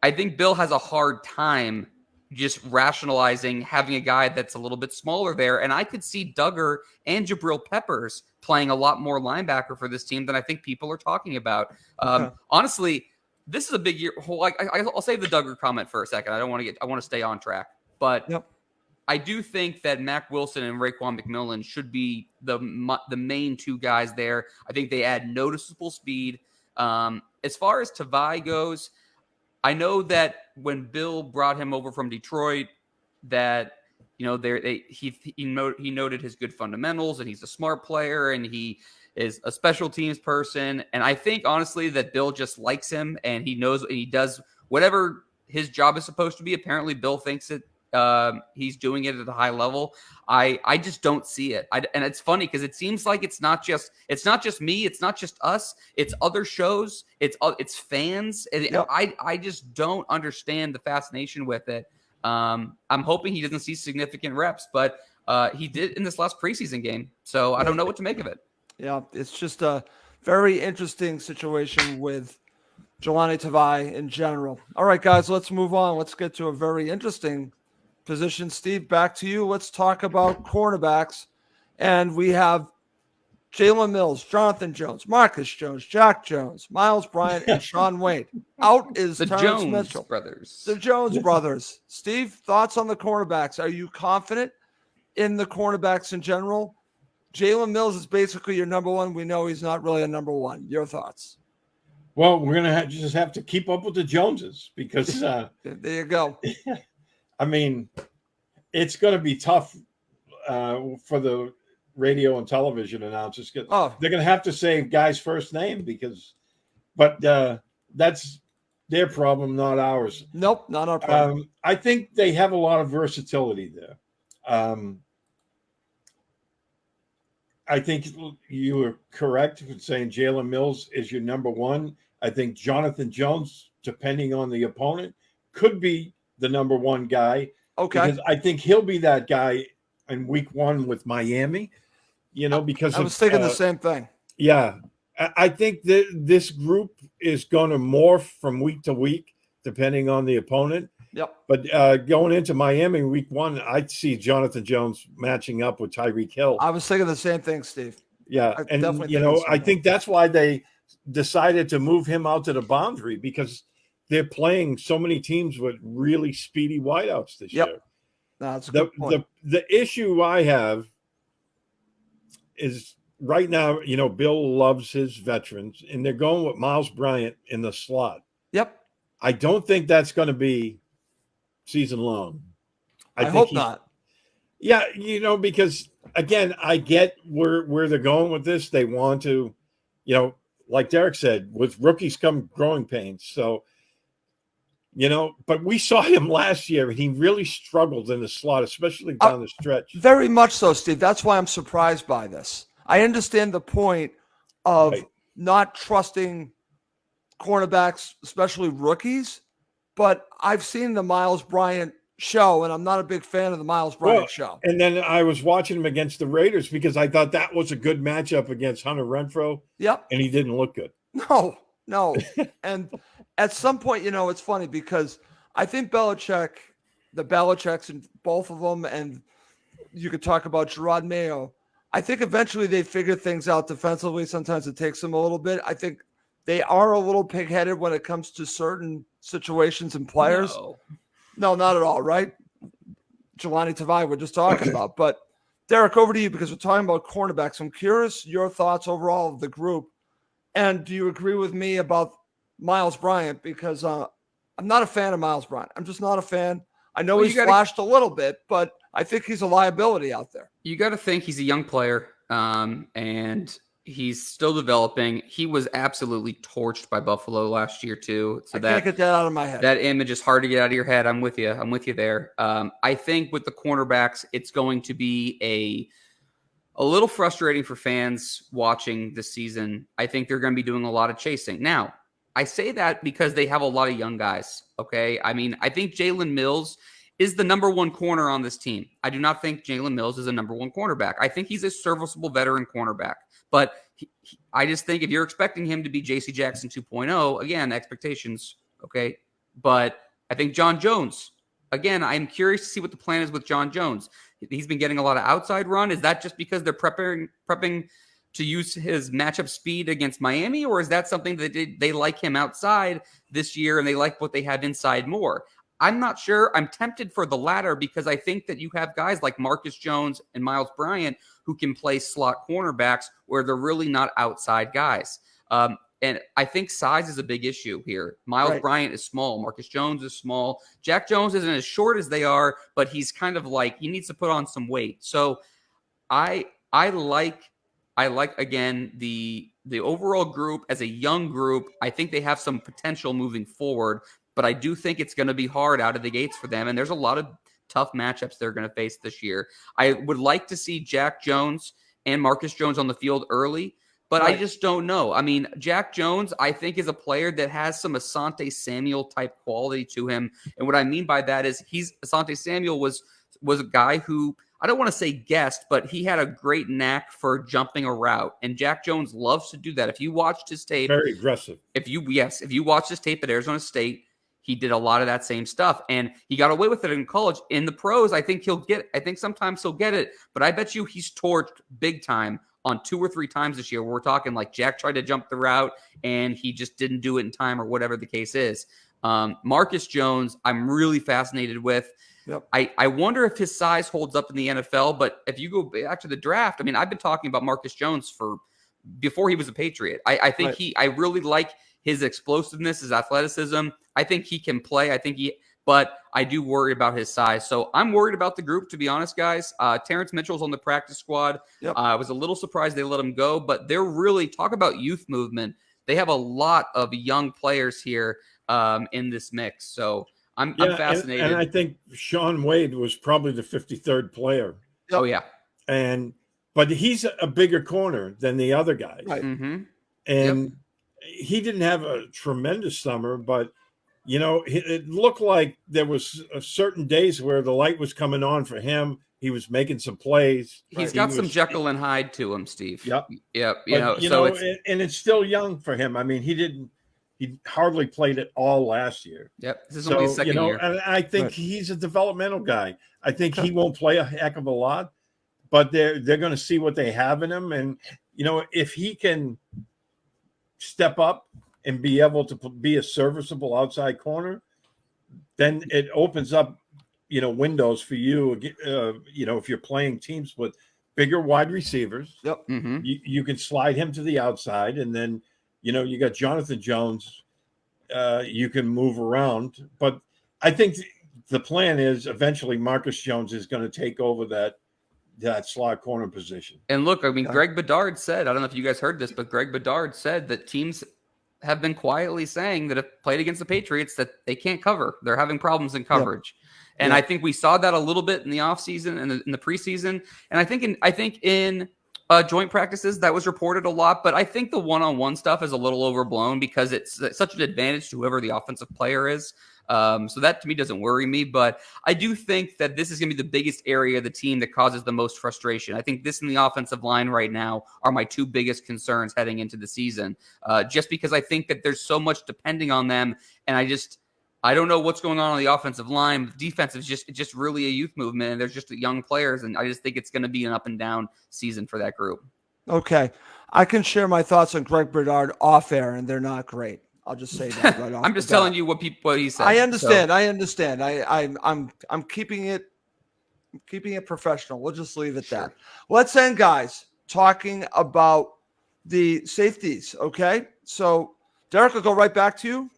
I think Bill has a hard time just rationalizing having a guy that's a little bit smaller there. And I could see Duggar and Jabril Peppers playing a lot more linebacker for this team than I think people are talking about. Honestly, this is a big year. I'll save the Duggar comment for a second. I want to stay on track, but I do think that Mac Wilson and Raekwon McMillan should be the main 2 guys there. I think they add noticeable speed. As far as Tavai goes, I know that when Bill brought him over from Detroit, that he noted his good fundamentals and he's a smart player and he is a special teams person. And I think, honestly, that Bill just likes him, and he knows he does whatever his job is supposed to be. Apparently, Bill thinks it. He's doing it at a high level. I just don't see it. And it's funny because it seems like it's not just me. It's not just us. It's other shows. It's fans. And Yep. I just don't understand the fascination with it. I'm hoping he doesn't see significant reps, but he did in this last preseason game. So I don't know what to make of it. Yeah, it's just a very interesting situation with Jelani Tavai in general. All right, guys, let's move on. Let's get to a very interesting position. Steve, back to you. Let's talk about cornerbacks. And we have Jalen Mills, Jonathan Jones, Marcus Jones, Jack Jones, Miles Bryant, and Sean Wade. Out is The Terrence Jones Mitchell. brothers. The Jones brothers. Steve, thoughts on the cornerbacks? Are you confident in the cornerbacks in general? Jalen Mills is basically your number one. We know he's not really a number one. Your thoughts? Well, we're going to just have to keep up with the Joneses because There you go. I mean, it's going to be tough for the radio and television announcers. They're going to have to say guy's first name but that's their problem, not ours. Nope, not our problem. I think they have a lot of versatility there. I think you were correct in saying Jalen Mills is your number one. I think Jonathan Jones, depending on the opponent, could be the number one guy. Okay. Because I think he'll be that guy in week one with Miami, because I was thinking the same thing. Yeah. I think that this group is going to morph from week to week, depending on the opponent. Yep. But going into Miami week one, I'd see Jonathan Jones matching up with Tyreek Hill. I was thinking the same thing, Steve. Yeah. And, I think that's why they decided to move him out to the boundary because they're playing so many teams with really speedy wideouts this year. That's a good point. The issue I have is right now, Bill loves his veterans, and they're going with Miles Bryant in the slot. Yep. I don't think that's going to be season long. I hope not. Yeah, because again, I get where they're going with this. They want to, like Derek said, with rookies come growing pains. So, but we saw him last year, and he really struggled in the slot, especially down the stretch. Very much so, Steve. That's why I'm surprised by this. I understand the point of not trusting cornerbacks, especially rookies, but I've seen the Miles Bryant show, and I'm not a big fan of the Miles Bryant show. And then I was watching him against the Raiders because I thought that was a good matchup against Hunter Renfrow. Yep. And he didn't look good. No. And at some point, it's funny because I think the Belichick's and both of them, and you could talk about Gerard Mayo. I think eventually they figure things out defensively. Sometimes it takes them a little bit. I think they are a little pig-headed when it comes to certain situations and players. No, not at all, right? Jelani Tavai we're just talking about. But, Derek, over to you because we're talking about cornerbacks. I'm curious your thoughts overall of the group. And do you agree with me about Miles Bryant? Because I'm not a fan of Miles Bryant. I'm just not a fan. I know he's flashed a little bit, but I think he's a liability out there. You got to think he's a young player, and he's still developing. He was absolutely torched by Buffalo last year too. So I can't get that out of my head. That image is hard to get out of your head. I'm with you there. I think with the cornerbacks, it's going to be a little frustrating for fans watching this season. I think they're going to be doing a lot of chasing. Now, I say that because they have a lot of young guys, okay? I mean, I think Jalen Mills is the number one corner on this team. I do not think Jalen Mills is a number one cornerback. I think he's a serviceable veteran cornerback. But I just think if you're expecting him to be J.C. Jackson 2.0, again, expectations, okay? But I think John Jones, again, I'm curious to see what the plan is with John Jones. He's been getting a lot of outside run. Is that just because they're prepping to use his matchup speed against Miami, or is that something that they like him outside this year and they like what they have inside more? I'm not sure. I'm tempted for the latter because I think that you have guys like Marcus Jones and Miles Bryant who can play slot cornerbacks where they're really not outside guys. And I think size is a big issue here. Miles Bryant is small. Marcus Jones is small. Jack Jones isn't as short as they are, but he's kind of like he needs to put on some weight. So I like I like, again, the overall group as a young group. I think they have some potential moving forward, but I do think it's going to be hard out of the gates for them. And there's a lot of tough matchups they're going to face this year. I would like to see Jack Jones and Marcus Jones on the field early, but I just don't know. I mean, Jack Jones, I think, is a player that has some Asante Samuel type quality to him. And what I mean by that is Asante Samuel was a guy who, I don't want to say guessed, but he had a great knack for jumping a route. And Jack Jones loves to do that. If you watched his tape, very aggressive. If you watched his tape at Arizona State, he did a lot of that same stuff, and he got away with it in college. In the pros, I think sometimes he'll get it, but I bet you he's torched big time on 2 or 3 times this year. We're talking like Jack tried to jump the route and he just didn't do it in time, or whatever the case is. Marcus Jones, I'm really fascinated with. Yep. I wonder if his size holds up in the NFL, but if you go back to the draft, I mean, I've been talking about Marcus Jones before he was a Patriot. I think I really like his explosiveness, his athleticism. I think he can play. But I do worry about his size. So I'm worried about the group, to be honest, guys. Terrence Mitchell's on the practice squad. Yep. I was a little surprised they let him go, but they're really, talk about youth movement. They have a lot of young players here in this mix. So I'm fascinated. And I think Sean Wade was probably the 53rd player. Yep. Oh, yeah. But he's a bigger corner than the other guys. Right. Mm-hmm. And he didn't have a tremendous summer, but it looked like there was certain days where the light was coming on for him. He was making some plays. He's got some Jekyll and Hyde to him, Steve. Yep. It's still young for him. I mean, he hardly played it all last year. Yep. This is only his second year. And I think he's a developmental guy. I think he won't play a heck of a lot, but they're going to see what they have in him. And, if he can step up and be able to be a serviceable outside corner, then it opens up, windows for you. If you're playing teams with bigger wide receivers, yep. Mm-hmm. you can slide him to the outside, and then, you got Jonathan Jones. You can move around, but I think the plan is eventually Marcus Jones is going to take over that slot corner position. And look, I mean, Greg Bedard said, I don't know if you guys heard this, but Greg Bedard said that teams have been quietly saying that if played against the Patriots that they can't cover. They're having problems in coverage. Yep. And I think we saw that a little bit in the offseason and in the preseason. And I think in joint practices that was reported a lot, but I think the one-on-one stuff is a little overblown because it's such an advantage to whoever the offensive player is. So that to me doesn't worry me, but I do think that this is going to be the biggest area of the team that causes the most frustration. I think this and the offensive line right now are my 2 biggest concerns heading into the season, just because I think that there's so much depending on them. And I don't know what's going on the offensive line. The defense is just really a youth movement, and there's just young players. And I just think it's going to be an up and down season for that group. Okay. I can share my thoughts on Greg Bedard off air, and they're not great. I'll just say that right off. I'm just telling you what he said. I understand. So. I understand. I'm keeping it professional. We'll just leave it that. Let's end, guys, talking about the safeties. Okay. So Derek, will go right back to you.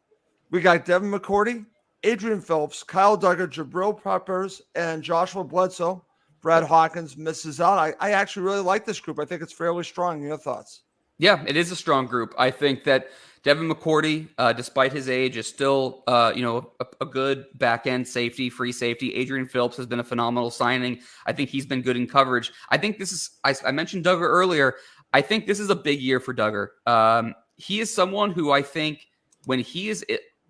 We got Devin McCourty, Adrian Phillips, Kyle Duggar, Jabril Peppers, and Joshua Bledsoe. Brad Hawkins misses out. I actually really like this group. I think it's fairly strong. Your thoughts? Yeah, it is a strong group. I think that Devin McCourty, despite his age, is still a good back-end safety, free safety. Adrian Phillips has been a phenomenal signing. I think he's been good in coverage. I think this is, I mentioned Duggar earlier. I think this is a big year for Duggar. He is someone who I think when he is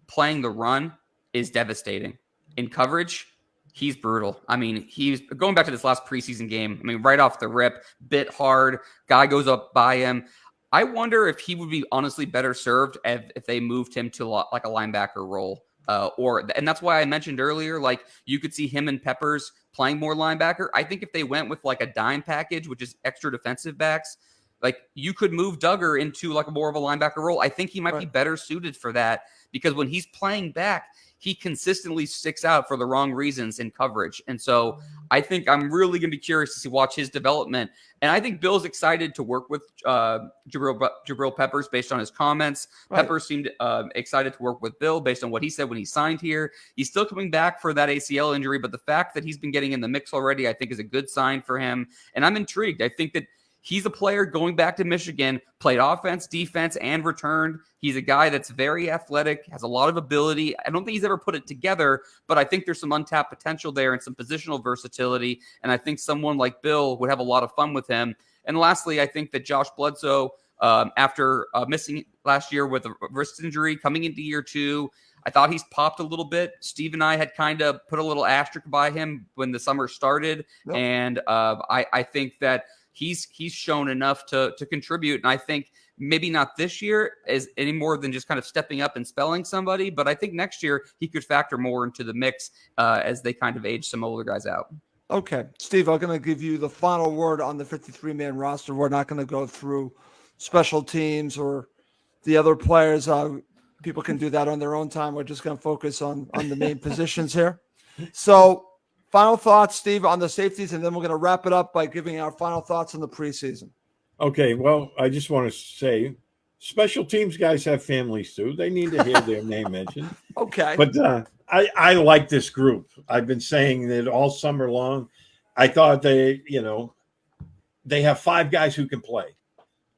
playing the run is devastating. In coverage, he's brutal. I mean, he's going back to this last preseason game. I mean, right off the rip, bit hard, guy goes up by him. I wonder if he would be honestly better served if they moved him to like a linebacker role. And that's why I mentioned earlier, like you could see him and Peppers playing more linebacker. I think if they went with like a dime package, which is extra defensive backs, like you could move Duggar into like a more of a linebacker role. I think he might be better suited for that because when he's playing back, he consistently sticks out for the wrong reasons in coverage. And so I think I'm really going to be curious to watch his development. And I think Bill's excited to work with Jabril Peppers based on his comments. Right. Peppers seemed excited to work with Bill based on what he said when he signed here. He's still coming back for that ACL injury, but the fact that he's been getting in the mix already, I think is a good sign for him. And I'm intrigued. I think that he's a player going back to Michigan, played offense, defense, and returned. He's a guy that's very athletic, has a lot of ability. I don't think he's ever put it together, but I think there's some untapped potential there and some positional versatility. And I think someone like Bill would have a lot of fun with him. And lastly, I think that Josh Bledsoe, after missing last year with a wrist injury, coming into year 2, I thought he's popped a little bit. Steve and I had kind of put a little asterisk by him when the summer started. Yep. And I think that he's shown enough to contribute. And I think maybe not this year as any more than just kind of stepping up and spelling somebody, but I think next year he could factor more into the mix as they kind of age some older guys out. Okay, Steve, I'm going to give you the final word on the 53-man roster. We're not going to go through special teams or the other players. People can do that on their own time. We're just going to focus on the main positions here. So final thoughts, Steve, on the safeties, and then we're going to wrap it up by giving our final thoughts on the preseason. Okay, well, I just want to say special teams guys have families too. They need to hear their name mentioned. Okay. But I like this group. I've been saying that all summer long. I thought they have 5 guys who can play.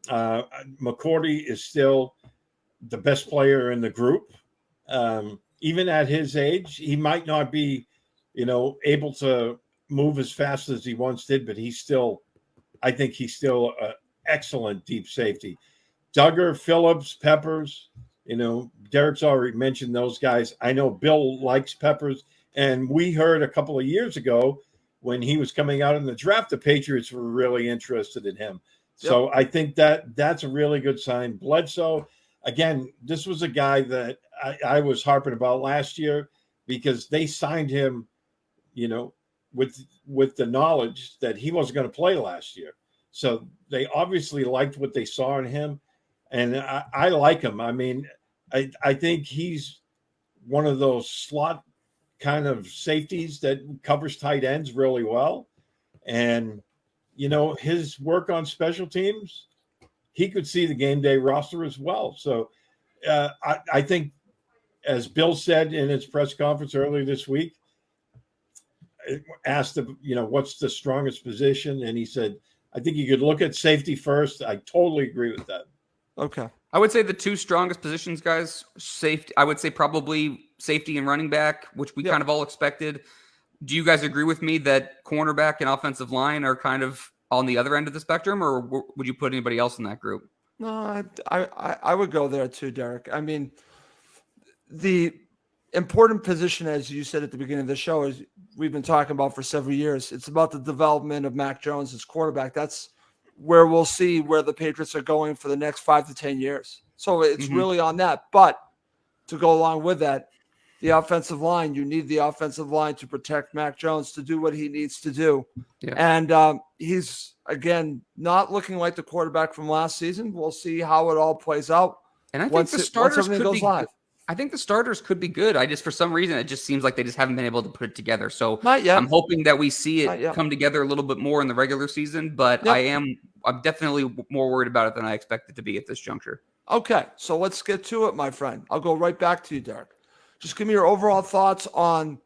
McCourty is still the best player in the group. Even at his age, he might not be, able to move as fast as he once did, but I think he's still an excellent deep safety. Duggar, Phillips, Peppers, Derek's already mentioned those guys. I know Bill likes Peppers, and we heard a couple of years ago when he was coming out in the draft, the Patriots were really interested in him. Yep. So I think that's a really good sign. Bledsoe, again, this was a guy that I was harping about last year because they signed him, with the knowledge that he wasn't going to play last year. So they obviously liked what they saw in him, and I like him. I mean, I think he's one of those slot kind of safeties that covers tight ends really well. And, his work on special teams, he could see the game day roster as well. So I think, as Bill said in his press conference earlier this week, asked, what's the strongest position? And he said, I think you could look at safety first. I totally agree with that. Okay. I would say the 2 strongest positions, guys, safety. I would say probably safety and running back, which we kind of all expected. Do you guys agree with me that cornerback and offensive line are kind of on the other end of the spectrum, or would you put anybody else in that group? No, I would go there too, Derek. I mean, the important position, as you said at the beginning of the show, is we've been talking about for several years. It's about the development of Mac Jones as quarterback. That's where we'll see where the Patriots are going for the next 5 to 10 years. So it's really on that. But to go along with that, the offensive line, you need the offensive line to protect Mac Jones to do what he needs to do. Yeah. And he's, again, not looking like the quarterback from last season. We'll see how it all plays out. And I think the starters could be live. I think the starters could be good. For some reason, it just seems like they just haven't been able to put it together. So I'm hoping that we see it come together a little bit more in the regular season, but I'm definitely more worried about it than I expect it to be at this juncture. Okay, so let's get to it, my friend. I'll go right back to you, Derek. Just give me your overall thoughts on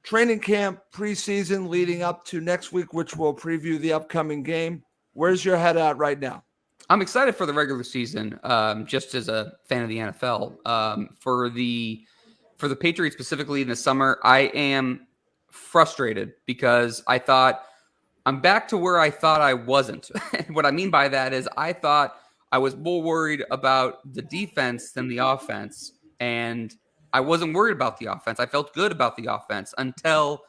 training camp, preseason leading up to next week, which will preview the upcoming game. Where's your head at right now? I'm excited for the regular season, just as a fan of the NFL. For the Patriots specifically in the summer, I am frustrated because I thought I'm back to where I thought I wasn't. And what I mean by that is I thought I was more worried about the defense than the offense, and I wasn't worried about the offense. I felt good about the offense until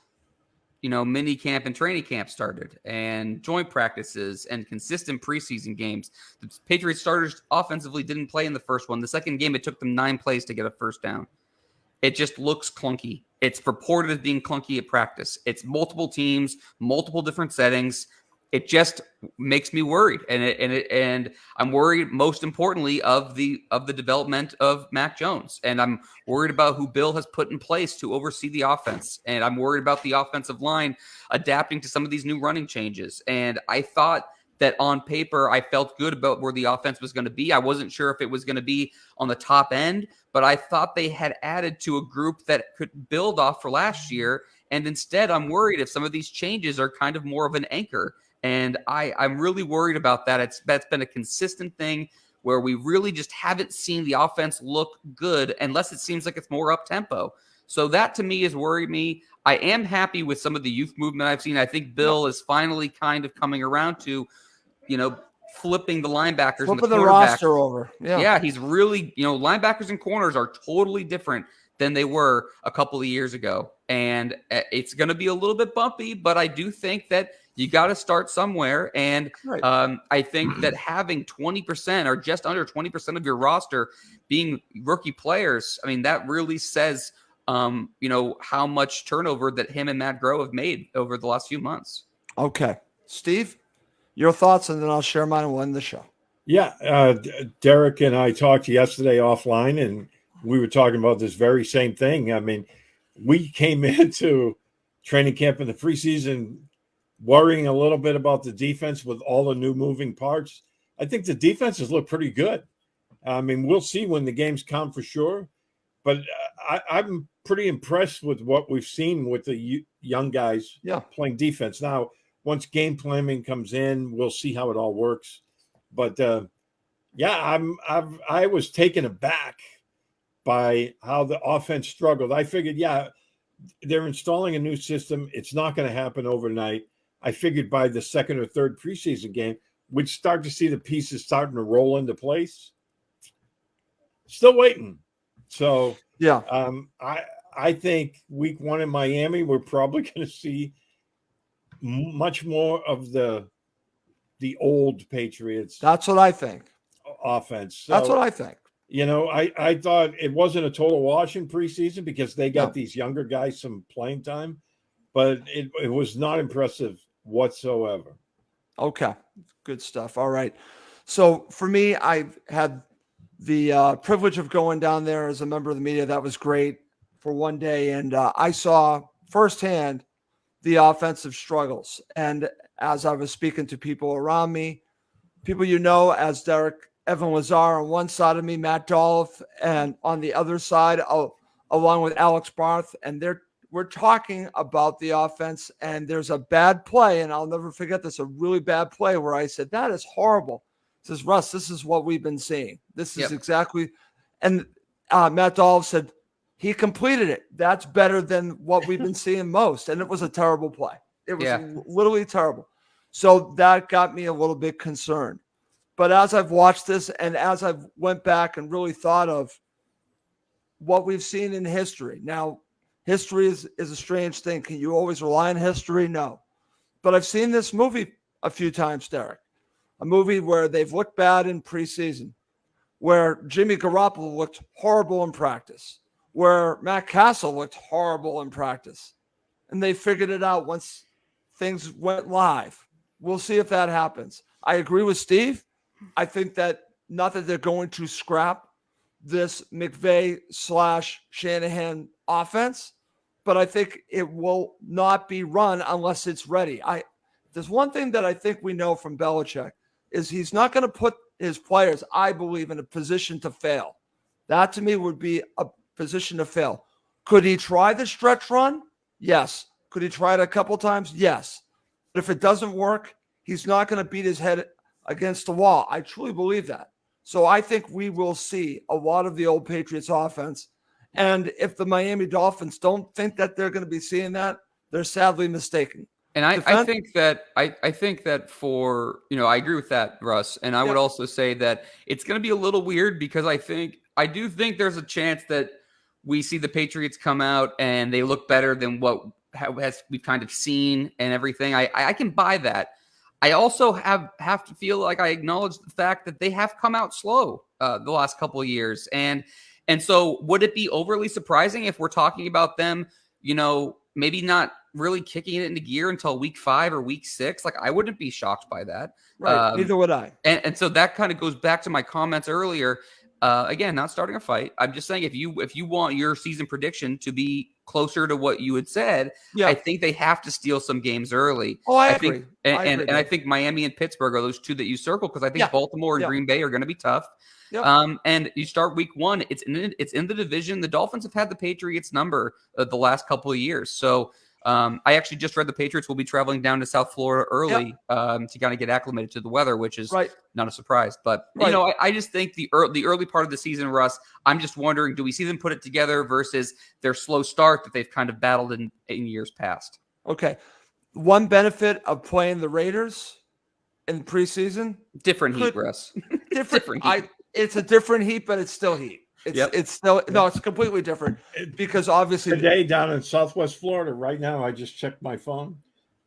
mini camp and training camp started and joint practices and consistent preseason games. The Patriots starters offensively didn't play in the first one. The second game, it took them 9 plays to get a first down. It just looks clunky. It's reported as being clunky at practice. It's multiple teams, multiple different settings. It just makes me worried. And I'm worried most importantly of the development of Mac Jones. And I'm worried about who Bill has put in place to oversee the offense. And I'm worried about the offensive line adapting to some of these new running changes. And I thought that on paper, I felt good about where the offense was going to be. I wasn't sure if it was going to be on the top end, but I thought they had added to a group that could build off for last year. And instead, I'm worried if some of these changes are kind of more of an anchor. And I'm really worried about that. That's been a consistent thing where we really just haven't seen the offense look good unless it seems like it's more up-tempo. So that to me has worried me. I am happy with some of the youth movement I've seen. I think Bill is finally kind of coming around to, flipping the linebackers and the the quarterback roster over. Yeah, he's really, linebackers and corners are totally different than they were a couple of years ago. And it's going to be a little bit bumpy, but I do think that you got to start somewhere. And I think that having 20% or just under 20% of your roster being rookie players, I mean, that really says, how much turnover that him and Matt Groh have made over the last few months. Okay. Steve, your thoughts, and then I'll share mine and we'll end the show. Yeah. Derek and I talked yesterday offline, and we were talking about this very same thing. I mean, we came into training camp in the preseason worrying a little bit about the defense with all the new moving parts. I think the defenses look pretty good. I mean, we'll see when the games come for sure. But I'm pretty impressed with what we've seen with the young guys playing defense. Now, once game planning comes in, we'll see how it all works. But I was taken aback by how the offense struggled. I figured, they're installing a new system. It's not going to happen overnight. I figured by the second or third preseason game, we'd start to see the pieces starting to roll into place. Still waiting. So I think week 1 in Miami, we're probably going to see much more of the old Patriots. That's what I think. Offense. So, that's what I think. I thought it wasn't a total wash in preseason because they got these younger guys some playing time, but it was not impressive whatsoever. Okay. Good stuff. All right. So for me, I've had the privilege of going down there as a member of the media. That was great for one day. And I saw firsthand the offensive struggles. And as I was speaking to people around me, people as Derek, Evan Lazar on one side of me, Matt Dolph, and on the other side, along with Alex Barth, and we're talking about the offense, and there's a bad play, and I'll never forget this, a really bad play where I said, that is horrible. He says, Russ, this is what we've been seeing. This is exactly, and Matt Dolph said, he completed it. That's better than what we've been seeing most, and it was a terrible play. It was literally terrible. So that got me a little bit concerned. But as I've watched this and as I've went back and really thought of what we've seen in history. Now, history is a strange thing. Can you always rely on history? No. But I've seen this movie a few times, Derek. A movie where they've looked bad in preseason, where Jimmy Garoppolo looked horrible in practice, where Matt Castle looked horrible in practice. And they figured it out once things went live. We'll see if that happens. I agree with Steve. I think that not that they're going to scrap this McVay/Shanahan offense, but I think it will not be run unless it's ready. There's one thing that I think we know from Belichick is he's not going to put his players, I believe, in a position to fail. That to me would be a position to fail. Could he try the stretch run? Yes. Could he try it a couple times? Yes. But if it doesn't work, he's not going to beat his head against the wall. I truly believe that. So I think we will see a lot of the old Patriots offense. And if the Miami Dolphins don't think that they're going to be seeing that, they're sadly mistaken. And I think that for, I agree with that, Russ. And I would also say that it's going to be a little weird because I do think there's a chance that we see the Patriots come out and they look better than what we've kind of seen and everything. I can buy that. I also have to feel like I acknowledge the fact that they have come out slow the last couple of years. And so would it be overly surprising if we're talking about them, maybe not really kicking it into gear until week 5 or week 6? Like, I wouldn't be shocked by that. Right. Neither would I. And so that kind of goes back to my comments earlier. Again, not starting a fight. I'm just saying if you want your season prediction to be closer to what you had said, I think they have to steal some games early. Oh, I agree. And I think Miami and Pittsburgh are those two that you circle because I think Baltimore and Green Bay are going to be tough. Yep. And you start week 1, it's in the division. The Dolphins have had the Patriots number the last couple of years. So I actually just read the Patriots will be traveling down to South Florida early to kind of get acclimated to the weather, which is not a surprise. But, I just think the early part of the season, Russ, I'm just wondering, do we see them put it together versus their slow start that they've kind of battled in years past? Okay. One benefit of playing the Raiders in preseason. Different heat, Russ. Different heat. It's a different heat, but it's still heat. It's still it's completely different because obviously today down in Southwest Florida right now, I just checked my phone,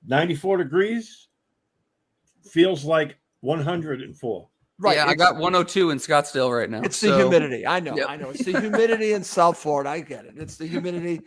94 degrees, feels like 104. Right. Yeah, I got 102 in Scottsdale right now. It's the humidity. I know. It's the humidity in South Florida. I get it. It's the humidity.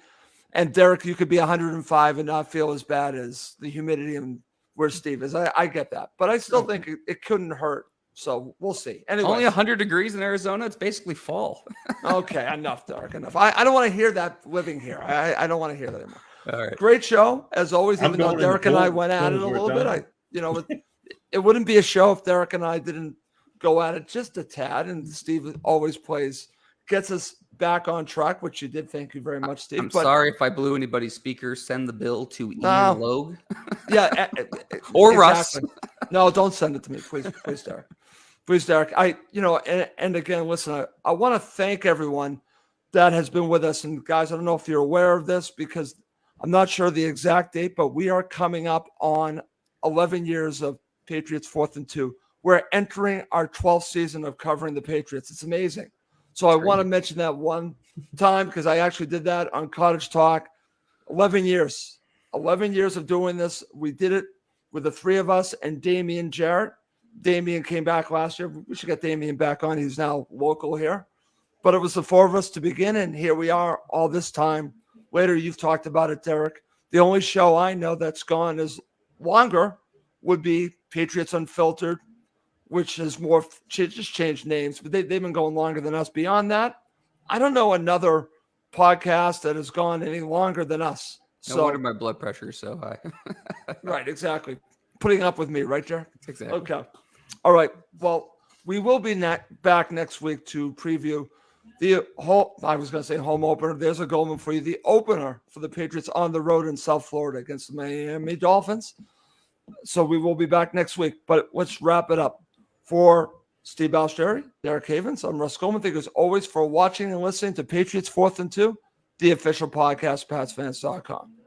And Derek, you could be 105 and not feel as bad as the humidity and where Steve is. I get that, but I still think it couldn't hurt. So we'll see. Anyway, only 100 degrees in Arizona. It's basically fall. Okay, enough, Derek. Enough. I don't want to hear that living here. I don't want to hear that anymore. All right. Great show as always. Even though Derek and I went at it a little bit, it wouldn't be a show if Derek and I didn't go at it just a tad. And Steve always gets us back on track, which you did. Thank you very much, Steve. I'm sorry if I blew anybody's speakers. Send the bill to Ian Logue. Yeah, or exactly. Russ. No, don't send it to me, please, Derek. Please, Derek. And again, listen, I want to thank everyone that has been with us. And guys, I don't know if you're aware of this because I'm not sure the exact date, but we are coming up on 11 years of Patriots 4th and 2. We're entering our 12th season of covering the Patriots. It's amazing. So I want to mention that one time because I actually did that on Cottage Talk. 11 years. 11 years of doing this. We did it with the three of us and Damian Jarrett. Damian came back last year. We should get Damian back on. He's now local here. But it was the four of us to begin, and here we are all this time later. You've talked about it, Derek. The only show I know that's gone as longer would be Patriots Unfiltered, which has just changed names, but they've been going longer than us. Beyond that, I don't know another podcast that has gone any longer than us. No wonder my blood pressure is so high. Right, exactly. Putting up with me, right, Jared? Exactly. Okay. All right. Well, we will be back next week to preview the home opener. There's a Goldman for you. The opener for the Patriots on the road in South Florida against the Miami Dolphins. So we will be back next week. But let's wrap it up. For Steve Balestrieri, Derek Havens, I'm Russ Goldman. Thank you as always for watching and listening to Patriots 4th and 2, the official podcast, PatsFans.com.